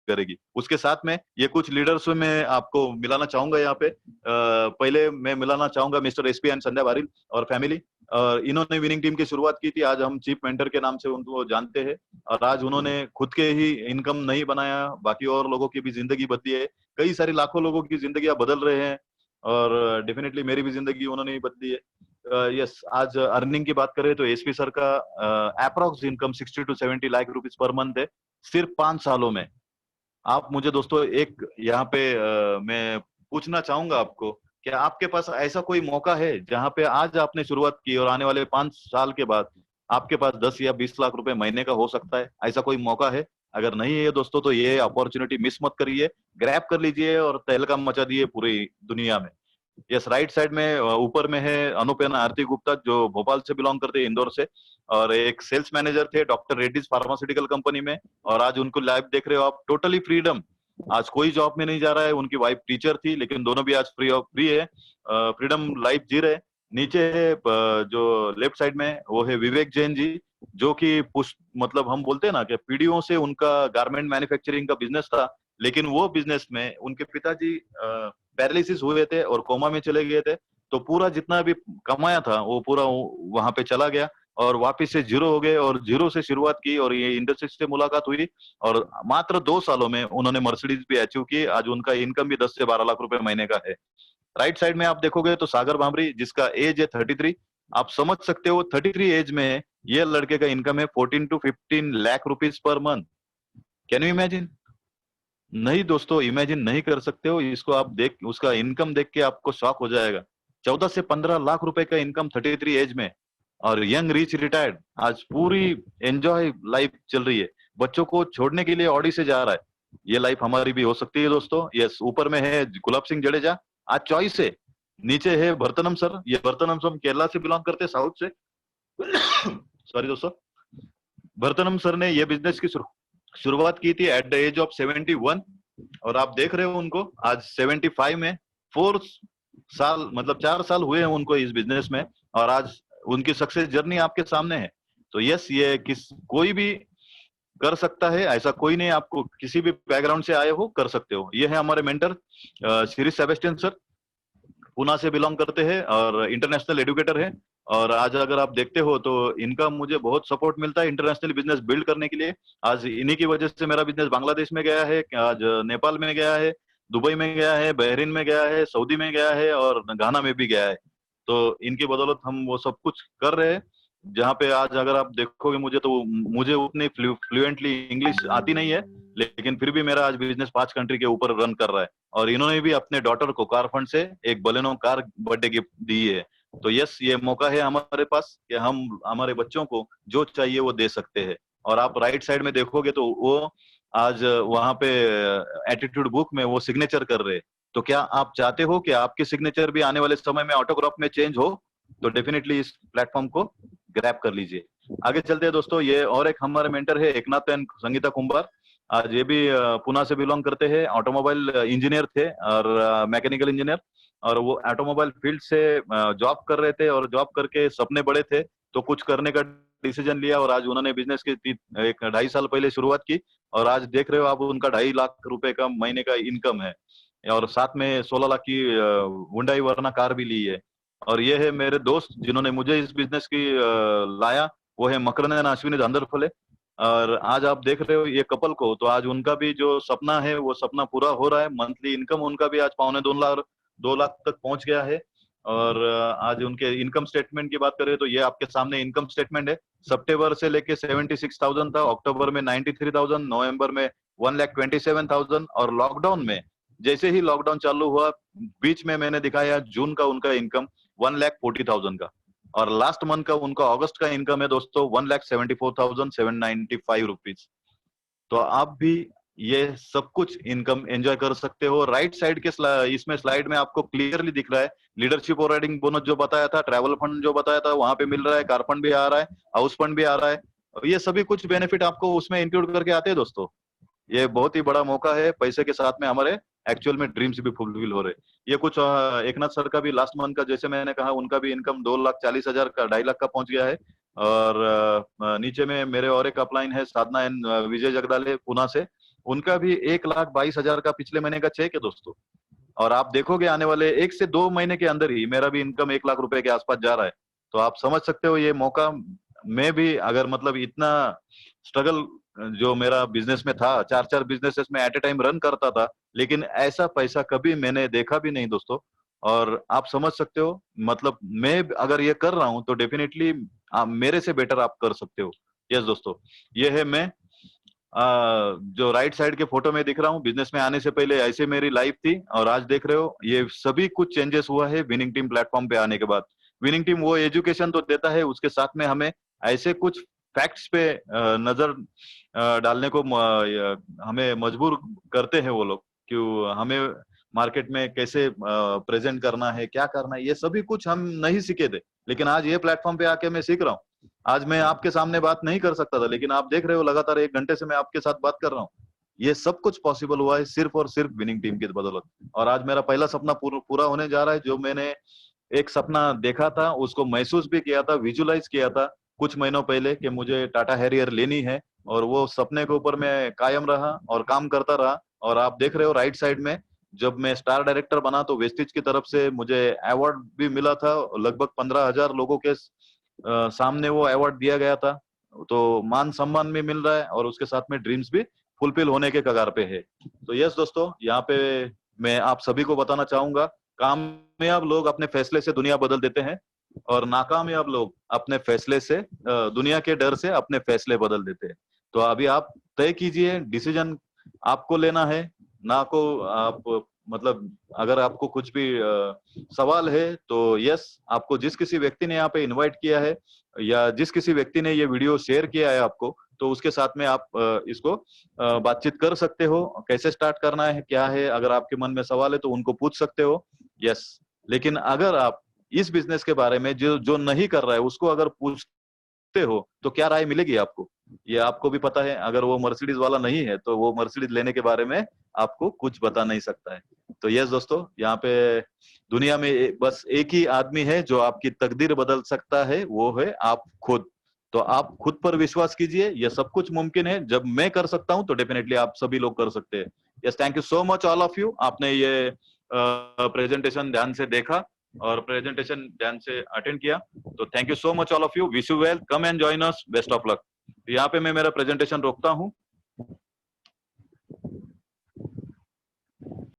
करेगी। उसके साथ में ये कुछ लीडर्स में आपको मिलाना चाहूंगा यहाँ पे। पहले मैं मिलाना चाहूंगा मिस्टर एसपी एंड संध्या बारिल और फैमिली। और इन्होंने विनिंग टीम की शुरुआत की थी, आज हम चीफ मेंटर के नाम से उनको जानते हैं। और आज उन्होंने खुद के ही इनकम नहीं बनाया, बाकी और लोगों की भी जिंदगी बदली है। कई सारी लाखों लोगों की जिंदगी बदल रहे हैं, और डेफिनेटली मेरी भी जिंदगी उन्होंने ही बदली है। यस, आज अर्निंग की बात करें तो एसपी सर का approx income 60 to 70 lakh rupees per month है, सिर्फ 5 सालों में। आप मुझे दोस्तों एक यहाँ पे मैं पूछना चाहूंगा आपको, क्या आपके पास ऐसा कोई मौका है जहाँ पे आज आपने शुरुआत की और आने वाले 5 साल के बाद आपके पास 10 या 20 लाख रुपए महीने का हो सकता है? ऐसा कोई मौका है? अगर नहीं है दोस्तों तो ये अपॉर्चुनिटी मिस मत करिए, ग्रैब कर लीजिए और तहलका मचा दिए पूरी दुनिया में। यस, राइट साइड में ऊपर में है अनुपेना आरती गुप्ता, जो भोपाल से बिलोंग करते हैं, इंदौर से, और एक सेल्स मैनेजर थे डॉक्टर रेड्डीज फार्मास्यूटिकल कंपनी में, और आज उनको लाइव देख रहे हो आप, टोटली फ्रीडम। आज कोई जॉब में नहीं जा रहा है, उनकी वाइफ टीचर थी लेकिन दोनों भी आज फ्री है, फ्रीडम लाइफ जी रहे। नीचे है जो लेफ्ट साइड में वो है विवेक जैन जी, जो कि मतलब हम बोलते हैं ना कि पीढ़ियों से उनका गारमेंट मैन्युफैक्चरिंग का बिजनेस था, लेकिन वो बिजनेस में उनके पिताजी पैरालिसिस हुए थे और कोमा में चले गए थे, तो पूरा जितना भी कमाया था वो पूरा वहां पे चला गया और वापस से जीरो हो गए, और जीरो से शुरुआत की और ये इंडस्ट्री से मुलाकात हुई, और मात्र 2 सालों में उन्होंने मर्सिडीज भी अचीव की। आज उनका इनकम भी 10 से 12 लाख रुपए महीने का है। राइट साइड में आप देखोगे तो सागर भामरी, जिसका एज है 33। आप समझ सकते हो 33 एज में ये लड़के का इनकम है 14 to 15 lakh rupees per month. Can you imagine? नहीं दोस्तों, इमेजिन नहीं कर सकते हो इसको। आप देख, उसका इनकम देख के आपको शॉक हो जाएगा। 14 से 15 लाख रुपए का इनकम 33 एज में, और यंग रिच रिटायर्ड, आज पूरी एंजॉय लाइफ चल रही है। बच्चों को छोड़ने के लिए ऑडी से जा रहा है। ये लाइफ हमारी भी हो सकती है दोस्तों। यस, ऊपर में है गुलाब सिंह जडेजा, आज चॉइस है। नीचे है भरतनम सर, ये भरतनम सर केरला से बिलोंग करते हैं, साउथ से। सॉरी दोस्तों, भरतनम सर ने ये बिजनेस की शुरुआत की थी एट द एज ऑफ 71, और आप देख रहे हो उनको आज 75 में। 4 साल मतलब 4 साल हुए हैं उनको इस बिजनेस में, और आज उनकी सक्सेस जर्नी आपके सामने है। तो यस, ये कोई भी कर सकता है, ऐसा कोई नहीं। आपको किसी भी बैकग्राउंड से आए हो कर सकते हो। ये है हमारे mentor Shri Sebastian sir, Pune से बिलोंग करते हैं और इंटरनेशनल एजुकेटर है। और आज अगर आप देखते हो तो इनका मुझे बहुत सपोर्ट मिलता है इंटरनेशनल बिजनेस बिल्ड करने के लिए। आज इन्हीं की वजह से मेरा बिजनेस बांग्लादेश में गया है, आज नेपाल में गया है, दुबई में गया है, बहरीन में गया है, सऊदी में गया है, और घाना में भी गया है। तो इनकी बदौलत हम वो सब कुछ कर रहे हैं। जहाँ पे आज अगर आप देखोगे मुझे, तो मुझे उतनी फ्लुएंटली इंग्लिश आती नहीं है, लेकिन फिर भी मेरा आज बिजनेस 5 कंट्री के ऊपर रन कर रहा है। और इन्होंने भी अपने डॉटर को कार फंड से एक बलेनो कार बर्थडे गिफ्ट दी है। तो यस, ये मौका है हमारे पास कि हम हमारे बच्चों को जो चाहिए वो दे सकते हैं। और आप राइट साइड में देखोगे तो वो आज वहां पे एटीट्यूड बुक में वो सिग्नेचर कर रहे हैं। तो क्या आप चाहते हो कि आपकी सिग्नेचर भी आने वाले समय में ऑटोग्राफ में चेंज हो? तो डेफिनेटली इस प्लेटफॉर्म को ग्रैब कर लीजिए। आगे चलते हैं दोस्तों। ये और एक हमारे मेंटर है एकनाथ एंड संगीता कुंभार। आज ये भी पुणे से बिलोंग करते हैं, ऑटोमोबाइल इंजीनियर थे और मैकेनिकल इंजीनियर, और वो ऑटोमोबाइल फील्ड से जॉब कर रहे थे, और जॉब करके सपने बड़े थे तो कुछ करने का डिसीजन लिया, और आज उन्होंने बिजनेस की 2.5 साल पहले शुरुआत की, और आज देख रहे हो आप उनका 2.5 लाख रुपए का महीने का इनकम है, और साथ में 16 लाख की हुंडई वर्ना कार भी ली है। और ये है मेरे दोस्त जिन्होंने मुझे इस बिजनेस की लाया, वो है मकरंदन अश्विनी धांधरफले। और आज आप देख रहे हो ये कपल को, तो आज उनका भी जो सपना है वो सपना पूरा हो रहा है। मंथली इनकम उनका भी आज 2.25 लाख तक पहुंच गया है। और आज उनके इनकम स्टेटमेंट की बात करें तो ये आपके सामने इनकम स्टेटमेंट है। सितंबर से लेके 76,000 था, अक्टूबर में 93,000, नवंबर में 1,27,000, और लॉकडाउन में जैसे ही लॉकडाउन चालू हुआ बीच में मैंने दिखाया जून का उनका इनकम 1,40,000 का, और लास्ट मंथ का उनका अगस्त का इनकम है दोस्तों 1,74,795 रुपीज। तो आप भी ये सब कुछ इनकम एंजॉय कर सकते हो। राइट साइड के इसमें स्लाइड में आपको क्लियरली दिख रहा है लीडरशिप और राइडिंग बोनस जो बताया था, ट्रैवल फंड जो बताया था वहां पे मिल रहा है, कार फंड भी आ रहा है, हाउस फंड भी आ रहा है। ये सभी कुछ बेनिफिट आपको उसमें इंक्लूड करके आते हैं दोस्तों। ये बहुत ही बड़ा मौका है, पैसे के साथ में हमारे एक्चुअल में ड्रीम्स भी फुलफिल हो रहे। ये कुछ एकनाथ सर का भी लास्ट मंथ का, जैसे मैंने कहा, उनका भी इनकम 2,40,000 का 2.5 लाख का पहुंच गया है। और नीचे में मेरे और एक अपलाइन है साधना एंड विजय जगदाले पुणे से, उनका भी 1,22,000 का पिछले महीने का चेक है दोस्तों। और आप देखोगे आने वाले 1 से 2 महीने के अंदर ही मेरा भी इनकम 1 लाख रुपए के आसपास जा रहा है। तो आप समझ सकते हो ये मौका मैं भी अगर मतलब इतना स्ट्रगल जो मेरा बिजनेस में था, 4-4 बिजनेसेस में एट ए टाइम रन करता था, लेकिन ऐसा पैसा कभी मैंने देखा भी नहीं दोस्तों। और आप समझ सकते हो मतलब मैं अगर ये कर रहा हूं तो डेफिनेटली मेरे से बेटर आप कर सकते हो। यस दोस्तों, ये है मैं जो राइट साइड के फोटो में दिख रहा हूँ, बिजनेस में आने से पहले ऐसे मेरी लाइफ थी और आज देख रहे हो ये सभी कुछ चेंजेस हुआ है विनिंग टीम प्लेटफॉर्म पे आने के बाद। विनिंग टीम वो एजुकेशन तो देता है, उसके साथ में हमें ऐसे कुछ फैक्ट्स पे नजर डालने को हमें मजबूर करते हैं वो लोग कि हमें मार्केट में कैसे प्रेजेंट करना है, क्या करना है, ये सभी कुछ हम नहीं सीखे थे, लेकिन आज ये प्लेटफॉर्म पे आके मैं सीख रहा हूँ। आज मैं आपके सामने बात नहीं कर सकता था, लेकिन आप देख रहे हो लगातार 1 घंटे से मैं आपके साथ बात कर रहा हूँ। ये सब कुछ पॉसिबल हुआ है सिर्फ और सिर्फ विनिंग टीम की बदौलत। और आज मेरा पहला सपना पूरा होने जा रहा है। जो मैंने एक सपना देखा था, उसको महसूस भी किया था, विजुलाइज किया था कुछ महीनों पहले कि मुझे टाटा हैरियर लेनी है, और वो सपने के ऊपर मैं कायम रहा और काम करता रहा। और आप देख रहे हो राइट साइड में, जब मैं स्टार डायरेक्टर बना तो वेस्टिज की तरफ से मुझे अवार्ड भी मिला था। लगभग 15,000 लोगों के सामने वो अवार्ड दिया गया था। तो मान सम्मान भी मिल रहा है और उसके साथ में ड्रीम्स भी फुलफिल होने के कगार पे है। तो यस दोस्तों, यहाँ पे मैं आप सभी को बताना चाहूंगा, कामयाब लोग अपने फैसले से दुनिया बदल देते हैं और नाकामयाब लोग अपने फैसले से दुनिया के डर से अपने फैसले बदल देते हैं। तो अभी आप तय कीजिए, डिसीजन आपको लेना है ना। को आप मतलब अगर आपको कुछ भी सवाल है तो यस, आपको जिस किसी व्यक्ति ने यहाँ पे इनवाइट किया है या जिस किसी व्यक्ति ने ये वीडियो शेयर किया है आपको, तो उसके साथ में आप इसको बातचीत कर सकते हो। कैसे स्टार्ट करना है, क्या है, अगर आपके मन में सवाल है तो उनको पूछ सकते हो। यस, लेकिन अगर आप इस बिजनेस के बारे में जो जो नहीं कर रहा है उसको अगर पूछते हो तो क्या राय मिलेगी आपको? ये आपको भी पता है, अगर वो मर्सिडीज वाला नहीं है तो वो मर्सिडीज लेने के बारे में आपको कुछ बता नहीं सकता है। तो यस दोस्तों, यहाँ पे दुनिया में बस एक ही आदमी है जो आपकी तकदीर बदल सकता है, वो है आप खुद। तो आप खुद पर विश्वास कीजिए, ये सब कुछ मुमकिन है। जब मैं कर सकता हूं तो डेफिनेटली आप सभी लोग कर सकते हैं। Yes, thank you so much all of you. आपने ये प्रेजेंटेशन ध्यान से देखा और प्रेजेंटेशन ध्यान से अटेंड किया, तो thank you so much all of you. Wish you well, come and join us, best of luck. यहाँ पे मैं मेरा प्रेजेंटेशन रोकता हूँ।